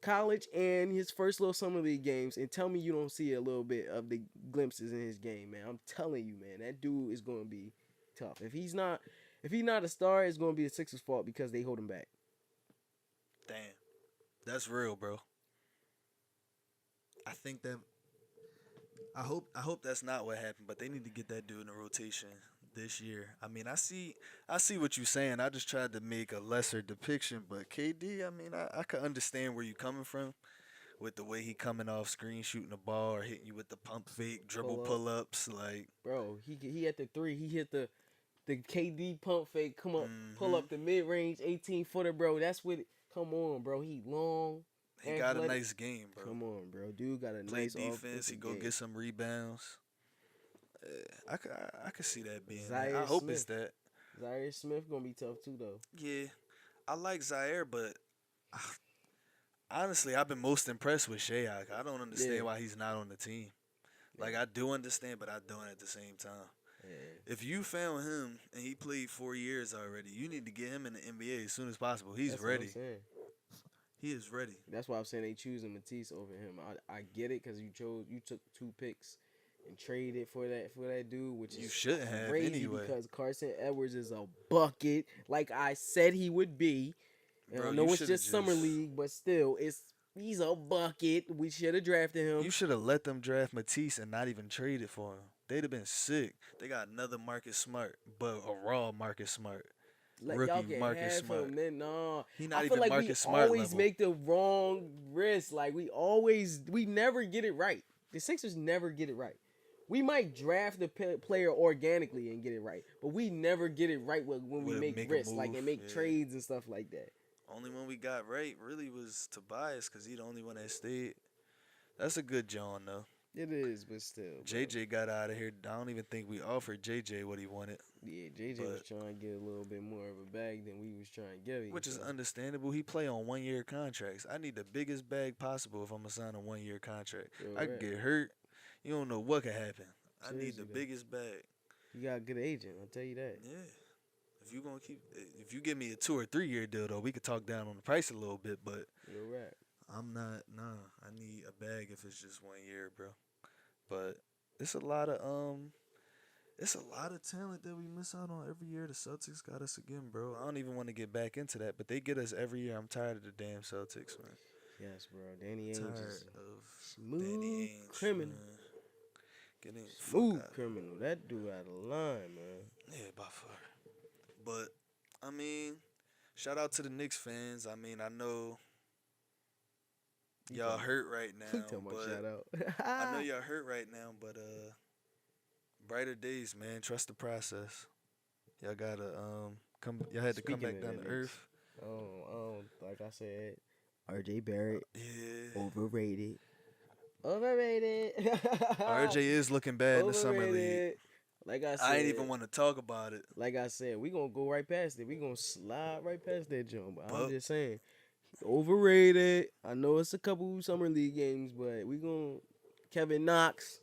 college and his first little summer league games, and tell me you don't see a little bit of the glimpses in his game, man. I'm telling you, man, that dude is going to be tough. If he's not a star, it's going to be the Sixers' fault because they hold him back. Damn. That's real, bro. I think that I hope that's not what happened, but they need to get that dude in the rotation this year. I mean, I see what you're saying. I just tried to make a lesser depiction, but KD, I mean, I can understand where you're coming from with the way he coming off screen, shooting the ball, or hitting you with the pump fake, dribble pull-ups, like. Bro, he hit the 3. He hit the KD pump fake, come up, pull up the mid-range 18-footer, bro. That's what come on, bro. He long. He got a nice game, bro. Come on, bro. Dude got a Play nice defense. He go game. get some rebounds. I could see that being. Zaire I hope Smith. it's that. Zaire Smith gonna be tough too, though. Yeah, I like Zaire, but honestly, I've been most impressed with Shayok. I don't understand why he's not on the team. Like, I do understand, but I don't at the same time. Yeah. If you found him and he played 4 years already, you need to get him in the NBA as soon as possible. He's That's ready. What I'm saying. He is ready. That's why I'm saying they choosing Matisse over him. I get it because you took 2 picks and traded for that dude, which You is shouldn't have crazy anyway. because Carson Edwards is a bucket, like I said he would be. And Bro, I know you it's shoulda just summer league, but still, he's a bucket. We should have drafted him. You should have let them draft Matisse and not even traded for him. They'd have been sick. They got another Marcus Smart, but a raw Marcus Smart. Y'all Rookie can Marcus have Smart. him. Then no, He not I feel even like Marcus we Smart always level. make the wrong risk. Like we never get it right. The Sixers never get it right. We might draft the player organically and get it right, but we never get it right when we We'll make make a risks, like move, and make yeah. trades and stuff like that. Only one we got right really was Tobias because he the only one that stayed. That's a good John though. It is, but still, bro. JJ got out of here. I don't even think we offered JJ what he wanted, Yeah, JJ was but- trying to get a little bit more of a bag than we was trying to give him. which is so. understandable. He play on 1 year contracts. I need the biggest bag possible if I'm gonna sign a 1 year contract. Yo, I could right. get hurt. You don't know what could happen. I need Seriously, the though. biggest bag. You got a good agent, I'll tell you that. Yeah. If you give me a 2 or 3 year deal though, we could talk down on the price a little bit, but You're right. I'm not. Nah, I need a bag if it's just 1 year, bro. But it's a lot of talent that we miss out on every year. The Celtics got us again, bro. I don't even want to get back into that, but they get us every year. I'm tired of the damn Celtics, man. Yes, bro. Danny Ainge Tired is of smooth Danny Ainge, criminal. man. Getting smooth fuck out. criminal. That dude out of line, man. Yeah, by far. But I mean, shout out to the Knicks fans. I mean, I know y'all hurt right now, Tell my but shout out. I know y'all hurt right now, but brighter days, man. Trust the process. Y'all gotta come. Y'all had to come Speaking back of down the to Knicks. earth. Like I said, RJ Barrett Yeah. overrated. Overrated. RJ is looking bad in the summer league. Overrated. Like I said, I ain't even want to talk about it. Like I said, we gonna go right past it. We gonna slide right past that jump. But I'm But- just saying, overrated. I know it's a couple summer league games, but we gonna Kevin Knox.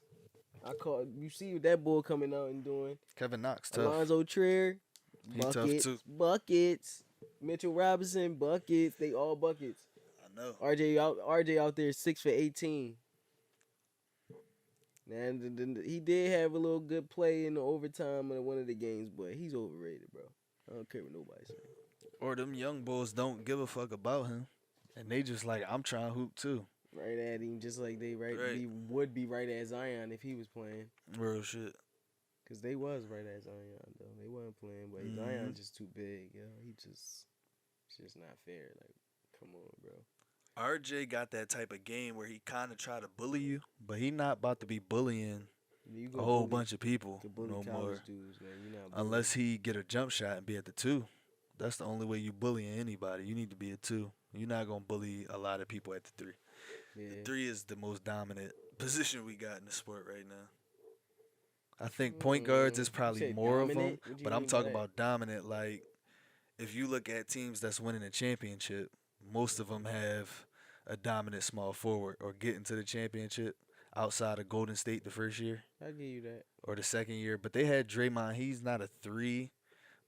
You see what that boy coming out and doing. Kevin Knox, tough. Alonzo Trier, He tough, buckets, too. buckets. Mitchell Robinson, buckets. They all buckets. I know. RJ out there 6 for 18. And he did have a little good play in the overtime in one of the games, but he's overrated, bro. I don't care what nobody says. Or them young boys don't give a fuck about him, and they just like, I'm trying to hoop too. Right at him, just like they Right. he would be right at Zion if he was playing. Real shit. Cause they was right at Zion though. They wasn't playing, but Zion's just too big, yo. It's just not fair. Like, come on, bro. RJ got that type of game where he kind of try to bully you, but he not about to be bullying You a whole bunch of people to bully no college more. dudes, man. You're not bullying. Unless he get a jump shot and be at the 2. That's the only way you bullying anybody. You need to be a 2. You're not gonna bully a lot of people at the 3. Yeah. The 3 is the most dominant position we got in the sport right now. I think point guards is You probably said more of them, dominant? What you but I'm mean by talking that? about dominant. Like, if you look at teams that's winning a championship, most of them have a dominant small forward or getting to the championship outside of Golden State the first year I'll give you that. or the second year. But they had Draymond. He's not a 3,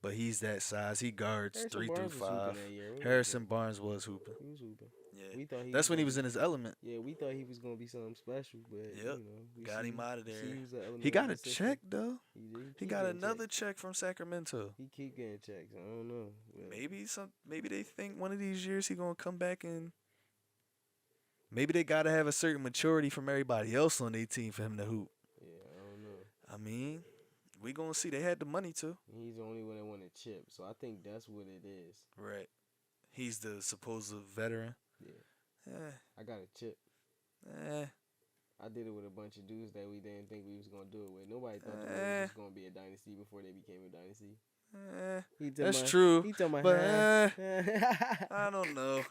but he's that size. He guards Harrison 3 through Barnes was hooping 5. that year. What was Harrison Barnes was hooping. He was hooping. Yeah, We thought that's when he gonna was be- in his element. Yeah, we thought he was gonna be something special, but Yep. you know, we Got see- him out of see there. who's the element He got of a the system. check though. He He keep got getting another checks. check from Sacramento. He keep getting checks. I don't know. But Maybe they think one of these years he gonna come back and maybe they gotta have a certain maturity from everybody else on their team for him to hoop. yeah, I don't know. I mean, we gonna see. They had the money to. He's the only one that won a chip, so I think that's what it is. Right. He's the supposed veteran. Yeah, Eh, I got a chip. eh. I did it with a bunch of dudes that we didn't think we was gonna do it with. Nobody thought the Eh. Warriors was gonna be a dynasty before they became a dynasty. He told That's my- true. He told my But I I don't know.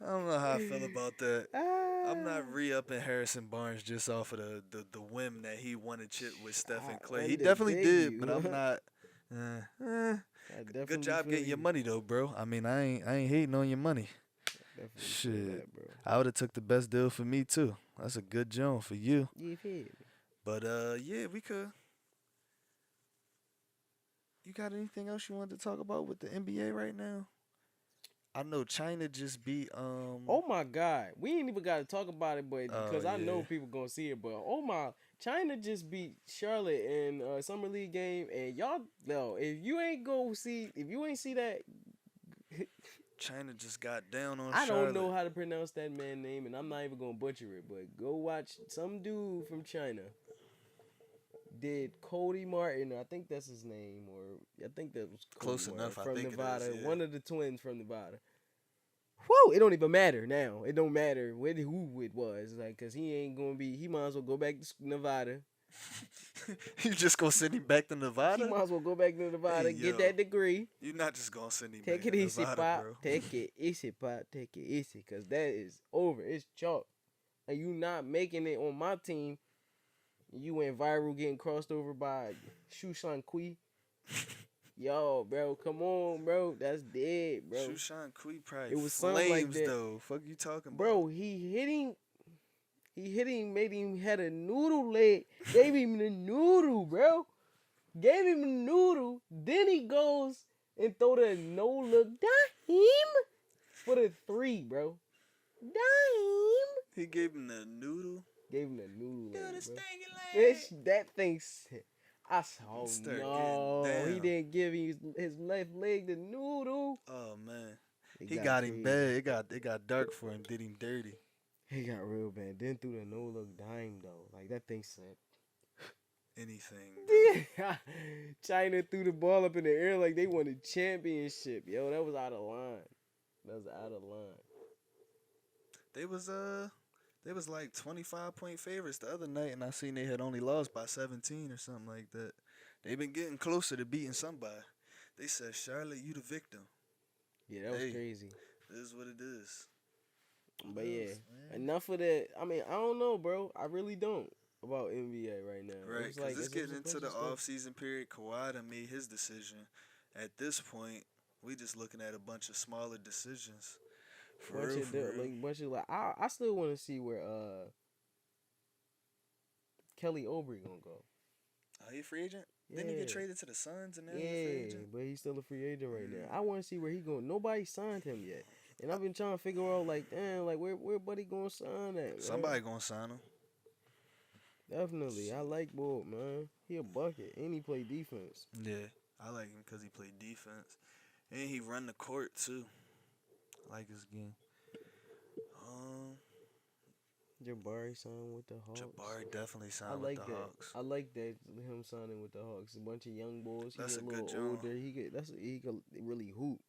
I don't know how I feel about that. I'm not re-upping Harrison Barnes just off of the whim that he won a chip with Steph and Clay. He under definitely dig did, you. but I'm not. Good job getting your money though, bro. I mean, I ain't hating on your money. Shit. bro. I would have took the best deal for me too. That's a good joint for you. You feel me? But yeah, we could. You got anything else you wanted to talk about with the NBA right now? I know China just beat Oh my God, we ain't even got to talk about it, but Oh, because I know yeah. people gonna see it. But oh my, China just beat Charlotte in summer league game, and y'all no, if you ain't see that, China just got down on I don't know Charlotte. how to pronounce that man's name, and I'm not even gonna butcher it. But go watch some dude from China did Cody Martin. I think that's his name, or I think that was Cody Close Martin enough, I from think it Nevada. is, yeah. One of the twins from Nevada. Whoa, it don't even matter now. It don't matter who it was, like, cause he ain't gonna be. He might as well go back to Nevada. You just gonna send him back to He Nevada? might as well go back to Nevada, Hey, get yo. that degree. You're not just gonna send him Take back it to easy, Nevada, pop. bro. Take it easy, pop. Take it easy, cause that is over. It's chalk. And you not making it on my team. You went viral getting crossed over by Shushan Kui. Yo, bro, come on, bro. That's dead, bro. Shushan Kui probably It was something like flames that. though. Fuck you talking about? Bro, he hit him, made him had a noodle leg, gave him the noodle, bro. Gave him the noodle. Then he goes and throw the no look dime for the 3, bro. Dime. He gave him the noodle. Gave him the noodle Do leg, the bro. stingy leg. That thing said, I saw, oh Start no, getting he down. didn't give his left leg the noodle. Oh man, It he got him crazy. bad. It got dark for him. Did him dirty. He got real bad. Then threw the no look dime though. Like that thing said. Anything. Bro. China threw the ball up in the air like they won a championship. Yo, that was out of line. That was out of line. They was like 25-point favorites the other night, and I seen they had only lost by 17 or something like that. They been getting closer to beating somebody. They said, Charlotte, you the victim. Yeah, that was Hey. crazy. It is what it is. But What yeah, else, man? enough of that. I mean, I don't know, bro. I really don't about NBA right now. Right, It's because it's a getting into bunch the of stuff. off-season period. Kawhi done made his decision. At this point, we just looking at a bunch of smaller decisions. For Bunch real, of for real. bunch of I still want to see where Kelly Oubre gonna go. Are he a free agent? Yeah. Didn't he get traded to the Suns and now he's a free Yeah, agent? but he's still a free agent right now. Mm. I want to see where he going. Nobody signed him yet, and I've been trying to figure out like, damn, like where Buddy gonna sign at? Man? Somebody gonna sign him. Definitely, I like Bolt, man. He a bucket, and he play defense. Yeah, I like him because he played defense. And he run the court, too. I like his game. Jabari signed with the Hawks. Jabari definitely I signed like with the that. Hawks. I like that him signing with the Hawks. A bunch of young boys. That's He a get a good little job. older. He could really hoop.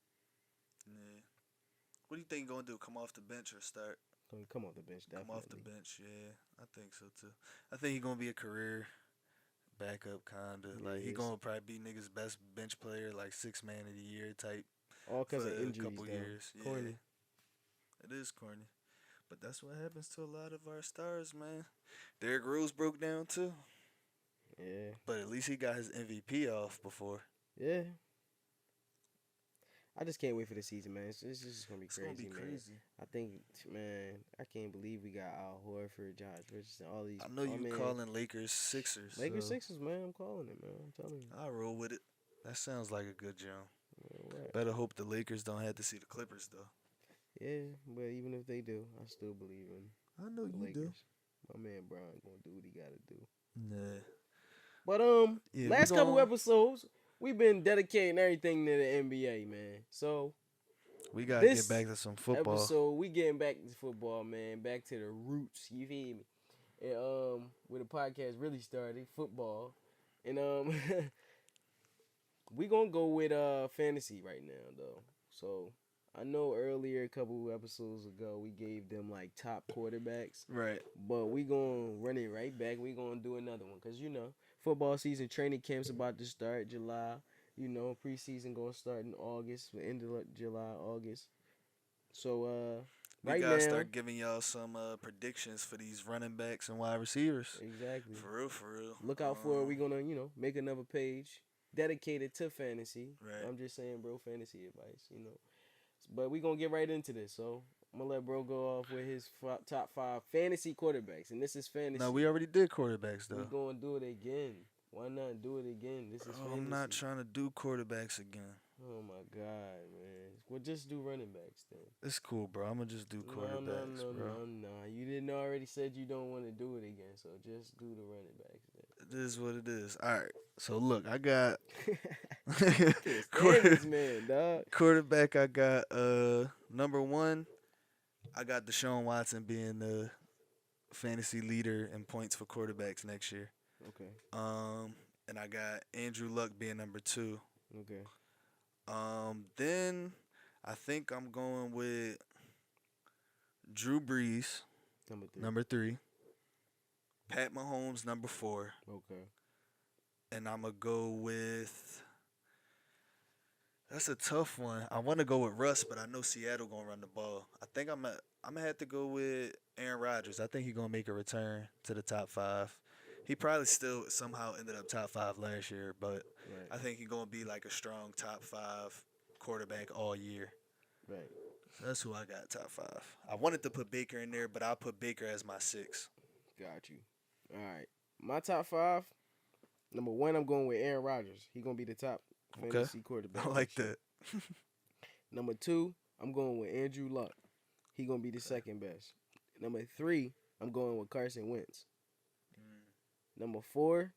Yeah. What do you think he gonna do? Come off the bench or start? So he come off the bench, definitely. Come off the bench, yeah. I think so too. I think he gonna be a career backup kinda. Yeah, Like he it's- gonna probably be niggas' best bench player, like 6 man of the year type. All because of for a injuries, couple though. years. Yeah. Corny. It is corny. But that's what happens to a lot of our stars, man. Derrick Rose broke down too. Yeah. But at least he got his MVP off before. Yeah. I just can't wait for the season, man. It's just gonna be It's crazy, gonna be man. crazy. I think, man, I can't believe we got Al Horford, Josh Richardson, all these. I know you man. calling Lakers Sixers. Lakers so Sixers, man. I'm calling it, man. I'm telling you. I'll roll with it. That sounds like a good jump. What? Better hope the Lakers don't have to see the Clippers though. Yeah, but even if they do, I still believe in I know the you Lakers. My man Brian gonna do what he gotta do. Nah. But Yeah, we last couple gon- episodes, we've been dedicating everything to the NBA, man. So We gotta This get back to some football. episode, we getting back to football, man. Back to the roots. You feel me? And where the podcast really started, football. And we gonna go with fantasy right now though. So I know earlier a couple episodes ago we gave them like top quarterbacks. Right. But we gonna run it right back. We gonna do another one. Cause you know, football season training camp's about to start July. You know, preseason gonna start in August, end of July, August. So We right gotta now, start giving y'all some predictions for these running backs and wide receivers. exactly. For real, for real. Look out for it. We gonna, make another page dedicated to fantasy. Right. I'm just saying, bro, fantasy advice, But we gonna get right into this. So I'm gonna let bro go off with his top 5 fantasy quarterbacks, and this is fantasy. No, we already did quarterbacks We though. gonna do it again. Why not do it again? This is fantasy. I'm not trying to do quarterbacks again. Oh my God, man! Well, just do running backs then. It's cool, bro. I'm gonna just do quarterbacks, bro. No. You didn't already said you don't want to do it again, so just do the running backs It is what it is. All right. So look, I got then. Can't stand this man, dog. quarterback. I got number 1. I got Deshaun Watson being the fantasy leader in points for quarterbacks next year. Okay. And I got Andrew Luck being number 2. Okay. Then I think I'm going with Drew Brees, Number 3. number 3. Pat Mahomes, number 4. Okay. And I'm going to go with. That's a tough one. I want to go with Russ, but I know Seattle going to run the ball. I think I'm going to have to go with Aaron Rodgers. I think he's going to make a return to the top 5. He probably still somehow ended up top 5 last year, but I think he's going to be like a strong top 5 quarterback all year. Right. That's who I got top 5. I wanted to put Baker in there, but I'll put Baker as my 6. Got you. All right. My top 5. Number 1, I'm going with Aaron Rodgers. He's going to be the top fantasy quarterback. I like that. Number 2, I'm going with Andrew Luck. He's going to be the second best. Number 3, I'm going with Carson Wentz. Number 4.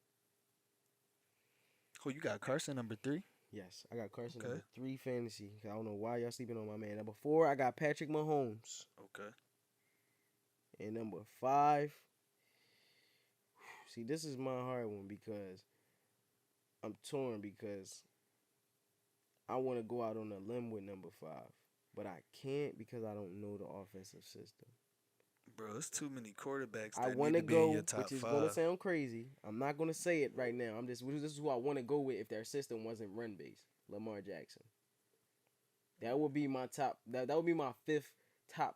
Oh, you got Carson number 3? Yes, I got Carson Okay. number 3 fantasy. I don't know why y'all sleeping on my man. Number 4, I got Patrick Mahomes. Okay. And number 5, see, this is my hard one because I'm torn because I want to go out on a limb with number 5, but I can't because I don't know the offensive system. Bro, there's too many quarterbacks I that want need to to be in go, your top which is 5. going to sound crazy. I'm not going to say it right now. This is who I want to go with if their system wasn't run based. Lamar Jackson. That would be my top. That would be my 5th top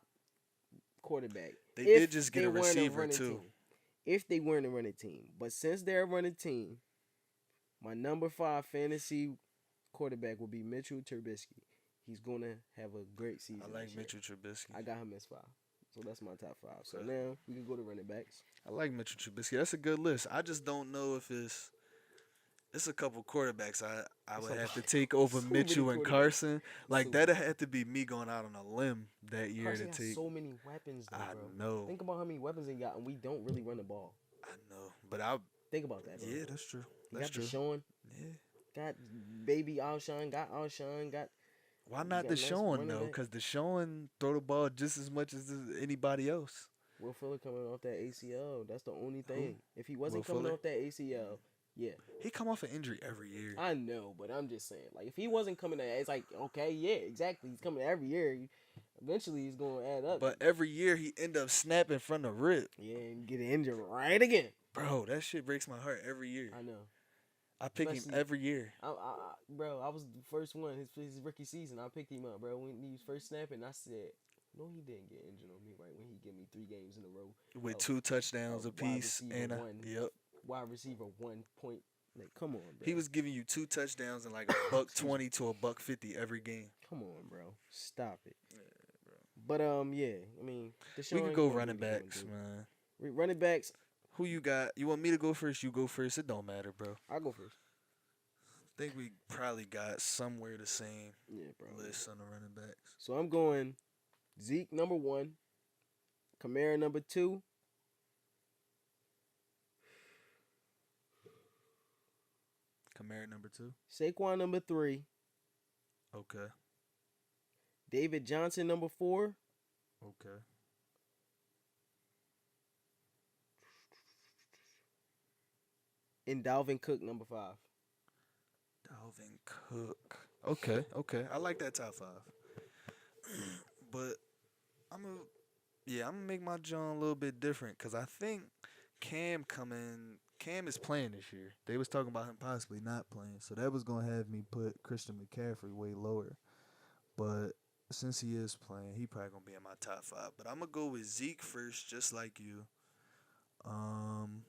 quarterback. They if did just get they a weren't receiver, running too. team. If they weren't a running team. But since they're a running team, my number 5 fantasy quarterback will be Mitchell Trubisky. He's going to have a great season. I like this year. Mitchell Trubisky. I got him as 5. So that's my top 5. So Okay. now we can go to running backs. I like Mitchell Trubisky. That's a good list. I just don't know if it's a couple quarterbacks I would have to take over so Mitchell many and quarterbacks. Carson. Like, So- that'd have to be me going out on a limb that year Carson to has take. so many weapons, though, I bro. know. Think about how many weapons he got, and we don't really run the ball. I know. But I. Think about that, bro. Yeah, that's true. You That's got true. Deshaun, Yeah. got baby Alshon, got Alshon, got. Why You not got nice Deshaun, running though? back. Because Deshaun throw the ball just as much as anybody else. Will Fuller coming off that ACL. That's the only thing. If he wasn't Will coming Fuller? off that ACL, yeah, He come off an injury every year. I know, but I'm just saying, like, if he wasn't coming, it's like, okay, yeah, exactly. He's coming every year. Eventually, he's gonna add up. But every year he end up snapping from the rip. yeah, and get injured right again. Bro, that shit breaks my heart every year. I know. I pick him Especially- every year. Bro, I was the first one. His rookie season, I picked him up, bro. When he was first snapping, I said, no, he didn't get injured on me, right? When he gave me 3 games in a row. With Oh, 2 touchdowns wide apiece. receiver And one. yep. Wide receiver 1 point. Like, come on, bro. He was giving you 2 touchdowns and like a $120 to a $150 every game. Come on, bro. Stop it. Yeah, bro. But yeah, I mean, Deshaun We could ain't go gonna running do what he gonna backs, do. man. Running backs, Who you got? You want me to go first? You go first. It don't matter, bro. I'll go first. I think we probably got somewhere the same Yeah, bro. list on the running backs. So I'm going Zeke number 1, Kamara number 2, Kamara number 2. Saquon number 3, Okay. David Johnson number 4, Okay. and Dalvin Cook number 5. Dalvin Cook. Okay, okay. I like that top 5. But I'm gonna make my John a little bit different because I think Cam is playing this year. They was talking about him possibly not playing, so that was gonna have me put Christian McCaffrey way lower. But since he is playing, he probably gonna be in my top 5. But I'm gonna go with Zeke first, just like you. I'm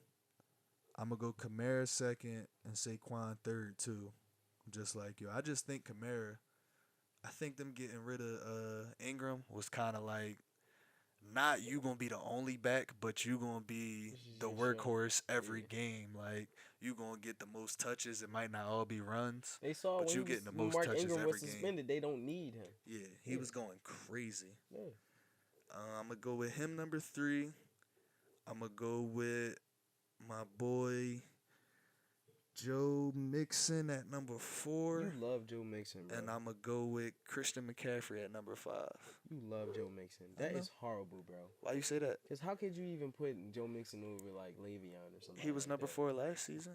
gonna go Kamara second and Saquon third too, just like you. I just think Kamara. I think them getting rid of Ingram was kind of like, not you gonna be the only back, but you gonna be the Just sure. workhorse every game. Like you gonna get the most touches. It might not all be runs, They saw but when, you he was, getting the when most Mark touches Ingram every was game. suspended. They don't need him. Yeah, he was going crazy. Yeah. I'm gonna go with him number 3. I'm gonna go with my boy Joe Mixon at number 4. You love Joe Mixon, bro. And I'm going to go with Christian McCaffrey at number 5. You love Joe Mixon. That is horrible, bro. Why you say that? Because how could you even put Joe Mixon over, like, Le'Veon or something? He was like number that? 4 last season.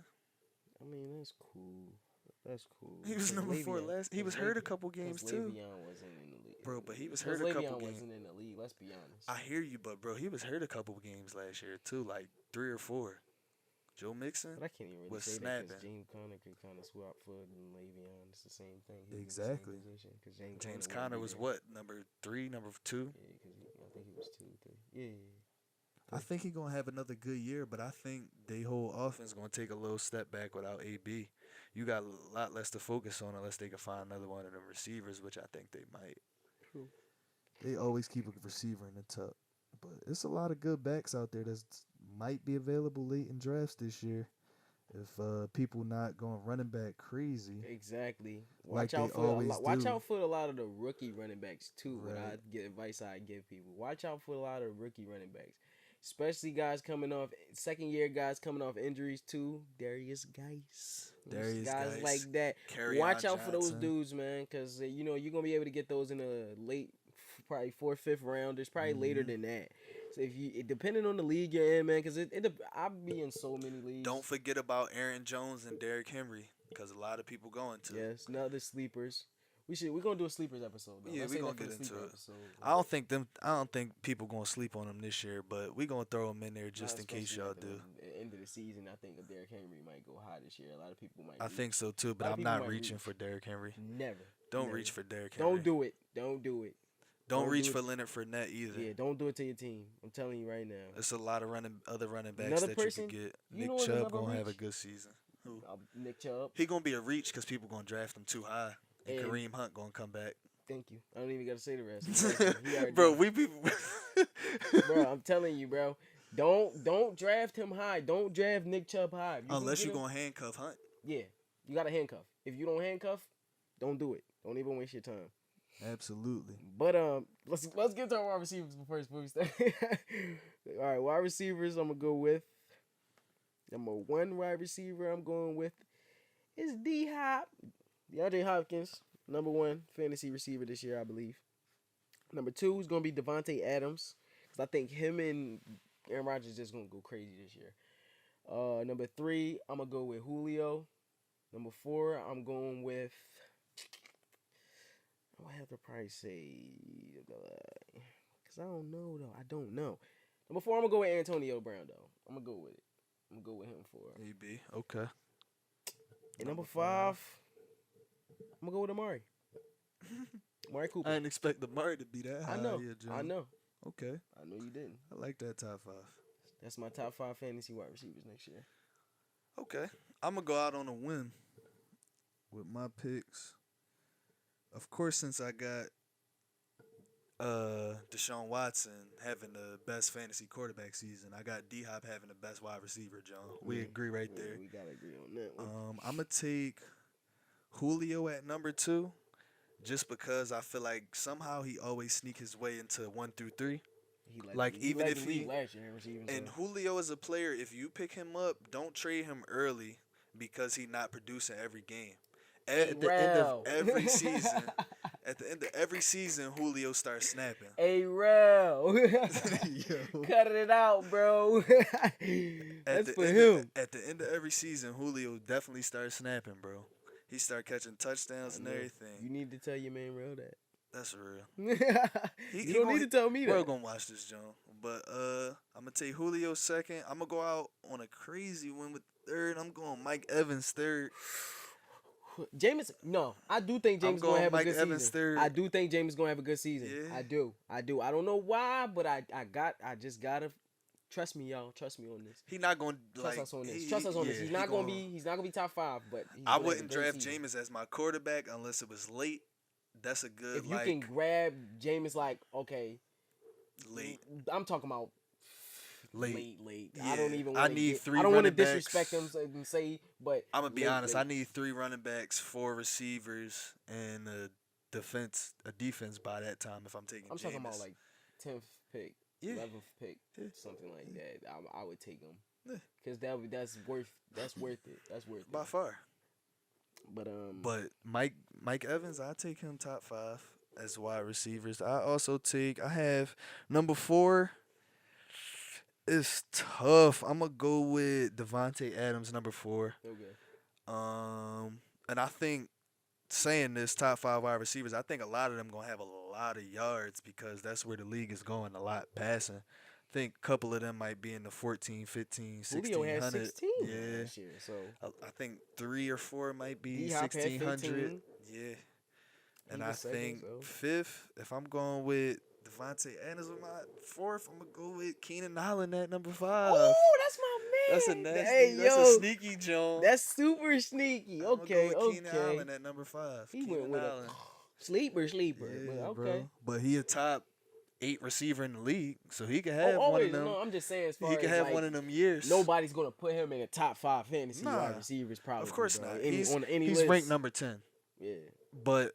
I mean, that's cool. That's cool. He was number 4 last. He was hurt a couple games too. Le'Veon wasn't in the league. Bro, but he was hurt a couple Le'Veon games. wasn't in the league, let's be honest. I hear you, but bro, he was hurt a couple games last year too, like 3 or 4. Joe Mixon But I can't even really was say that snapping. because James Conner could kind of swap foot and Le'Veon. It's the same thing. Exactly. James Conner was what, number 3, number 2? Yeah, because I think he was 2, 3. Yeah. I think he's gonna have another good year, but I think they whole offense gonna take a little step back without AB. You got a lot less to focus on unless they can find another one of the receivers, which I think they might. True. They always keep a receiver in the tuck, but it's a lot of good backs out there that might be available late in drafts this year. If people not going running back crazy, Exactly. Like Watch out they for always watch do. out for a lot of the rookie running backs too. What I Right. get advice I give people: watch out for a lot of rookie running backs, especially guys coming off second year guys coming off injuries too. Darius Geis, Darius guys Geis, like that. Kerryon Watch out for those Johnson. dudes, man, because you know you're gonna be able to get those in a late, probably 4th, 5th round. It's probably later than that. So if you, depending on the league you're in, man, because I'll be in so many leagues. Don't forget about Aaron Jones and Derrick Henry, because a lot of people going to. Yes, another sleepers. We're gonna do a sleepers episode. Though. Yeah, Let's we save gonna that for get the into sleeper it. episode. I don't think people gonna sleep on him this year, but we gonna throw him in there just Not in case especially y'all at the do. End of the season, I think Derrick Henry might go high this year. A lot of people might. I think so too, but lot of I'm people not might reaching reach. for Derrick Henry. Never. Don't Never. reach for Derrick Henry. Don't do it. Don't do it. Don't don't reach do for it. Leonard Fournette either. Yeah, don't do it to your team. I'm telling you right now. There's a lot of other running backs Another that person, you could get. you know Nick what's Chubb another gonna have a reach? good season. Who? Nick Chubb. He gonna be a reach because people gonna draft him too high, and And- Kareem Hunt gonna come back. Thank you. I don't even gotta say the rest. He already Bro, did. we be. Bro, I'm telling you, bro. Don't draft him high. Don't draft Nick Chubb high. If Unless can you get him- gonna handcuff Hunt. Yeah, you got to handcuff. If you don't handcuff, don't do it. Don't even waste your time. Absolutely. But let's get to our wide receivers first before we start. All right, wide receivers. I'm gonna go with number 1 wide receiver. I'm going with is D-Hop, DeAndre Hopkins, number 1 fantasy receiver this year, I believe. Number 2 is gonna be Devontae Adams, because I think him and Aaron Rodgers just gonna go crazy this year. Number 3, I'm gonna go with Julio. Number 4, I'm going with. I have to probably say, because I don't know though. I don't know. Number 4, I'm gonna go with Antonio Brown though. I'm gonna go with it. I'm gonna go with him for. AB. Okay. And number 5, I'm gonna go with Amari. Amari Cooper. I didn't expect the Murray to be that high. I know. Yeah, John. I know. Okay. I know you didn't. I like that top 5. That's my top 5 fantasy wide receivers next year. Okay. I'm going to go out on a win with my picks. Of course, since I got Deshaun Watson having the best fantasy quarterback season, I got D-Hop having the best wide receiver, John. We agree right Yeah, there. we gotta agree on that one. I'm going to take Julio at number 2 just because I feel like somehow he always sneak his way into 1 through 3. He even led if the league he- last year in receiving, And so. Julio is a player, if you pick him up, don't trade him early because he's not producing every game. At the end of every season, Julio starts snapping. Hey, Rel. Yo. Cut it out, bro. That's for him. At the end of every season, Julio definitely starts snapping, bro. He start catching touchdowns and I know. everything. You need to tell your man Rel that. That's real. You don't need to tell me We're that. gonna watch this, John. But I'm gonna take Julio second. I'm gonna go out on a crazy one with third. I'm going Mike Evans third. James, no, I do think James going gonna have Mike a good Evans season. third. I do think James gonna have a good season. Yeah. I do. I don't know why, but I just gotta trust me, y'all. Trust me on this. He not gonna Trust us on this. Trust us on this. He's not gonna be top 5, but he's I gonna have a wouldn't great draft season. Jameis as my quarterback unless it was late. That's a good If you can grab James, like, okay, late. I'm talking about late. I don't Yeah. even I want to need get, three I don't want to running disrespect them backs. and say, but I'm gonna be late, honest. I late. need 3 running backs, 4 receivers, and a defense by that time. If I'm taking I'm talking about Jameis. like 10th pick, Yeah. 11th pick, Yeah. something like that. I would take them Yeah. because that's worth it. That's worth By it. far. But But Mike Evans, I take him top 5 as wide receivers. I have number 4. It's tough. I'm gonna go with Devontae Adams, number 4. okay. And I think saying this top 5 wide receivers, I think a lot of them gonna have a lot of yards because that's where the league is going, a lot passing. I think a couple of them might be in the 14, 15, Julio had 1600. 16 Yeah. last year, so I think 3 or 4 might be D-Hop had 1600. 15. Yeah. He And I was second, think so. 5th, if I'm going with Devontae Adams with my 4th, I'm gonna go with Keenan Allen at number 5. Oh, that's my man. That's a nasty. Hey, that's yo, a sneaky John. that's super sneaky. I'm Okay, gonna go with Keenan okay. Allen at number 5. He Keenan went with Allen. a sleeper. But Yeah, okay. bro. But he a top 8 receiver in the league, so he could Oh, have one always. of them. No, I'm just saying as far He could as have like, one of them years. nobody's gonna put him in a top 5 fantasy Nah, wide receivers. Probably, of course bro. not. On any he's list. ranked number 10. Yeah. But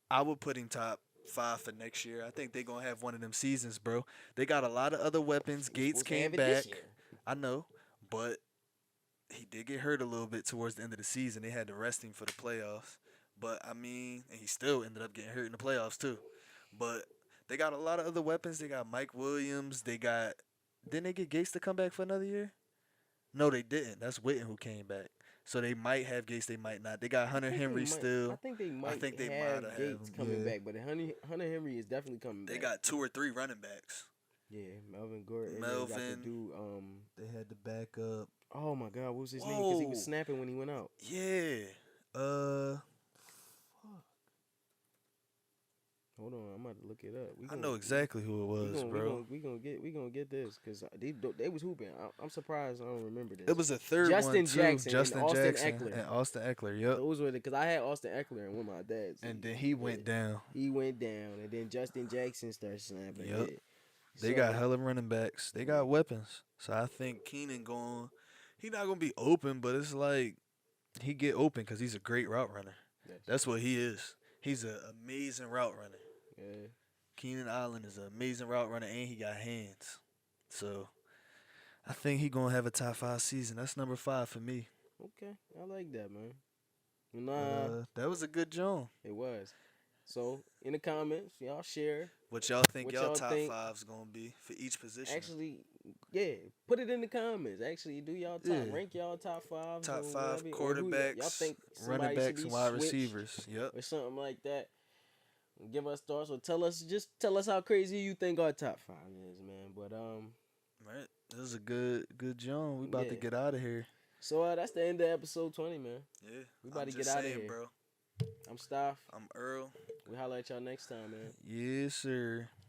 I would put him top 5 for next year. I think they're going to have one of them seasons, bro. They got a lot of other weapons. Gates Supposed to came have it this back. year. I know. But he did get hurt a little bit towards the end of the season. They had to rest him for the playoffs. But, I mean, and he still ended up getting hurt in the playoffs, too. But they got a lot of other weapons. They got Mike Williams. Didn't they get Gates to come back for another year? No, they didn't. That's Witten who came back. So they might have Gates, they might not. They got Hunter Henry still. I think they might think they have might have Gates him, coming yeah. back, but Hunter Henry is definitely coming They back. got 2 or 3 running backs. Yeah, Melvin Gordon. And they got the Melvin. dude, They had to back up. oh my God, what was his name? Because he was Whoa. snapping when he went out. Yeah. Hold on, I'm about to look it up. I know exactly who it was, bro. We gonna get this because they was hooping. I'm surprised I don't remember this. It was a third Justin one, too. Jackson Justin and Austin Jackson Eckler. and Austin Eckler, yep. Those were because I had Austin Eckler and one of my dad's. And then he went down. He went down, and then Justin Jackson started snapping. Yep. it. They So, got hella running backs. They got weapons. So I think Keenan he not going to be open, but it's like he get open because he's a great route runner. That's what he is. He's an amazing route runner. Yeah. Keenan Allen is an amazing route runner, and he got hands. So I think he going to have a top 5 season. That's number 5 for me. Okay, I like that, man. Nah, That was a good joint. it was. So in the comments, y'all share. What y'all think What y'all y'all top think? 5's going to be for each position? Actually, yeah, put it in the comments. Actually, do y'all top Yeah. rank y'all top 5. Top or 5 whatever, or who quarterbacks, y'all think running somebody backs, should and be wide switched receivers. Yep. or something like that. Give us thoughts or tell us how crazy you think our top 5 is, man. But Right. This is a good joint. We about to Yeah. get out of here. so that's the end of episode 20, man. Yeah. We about I'm to just get outta saying, here. bro. I'm Staff. I'm Earl. We holla at y'all next time, man. Yes, sir.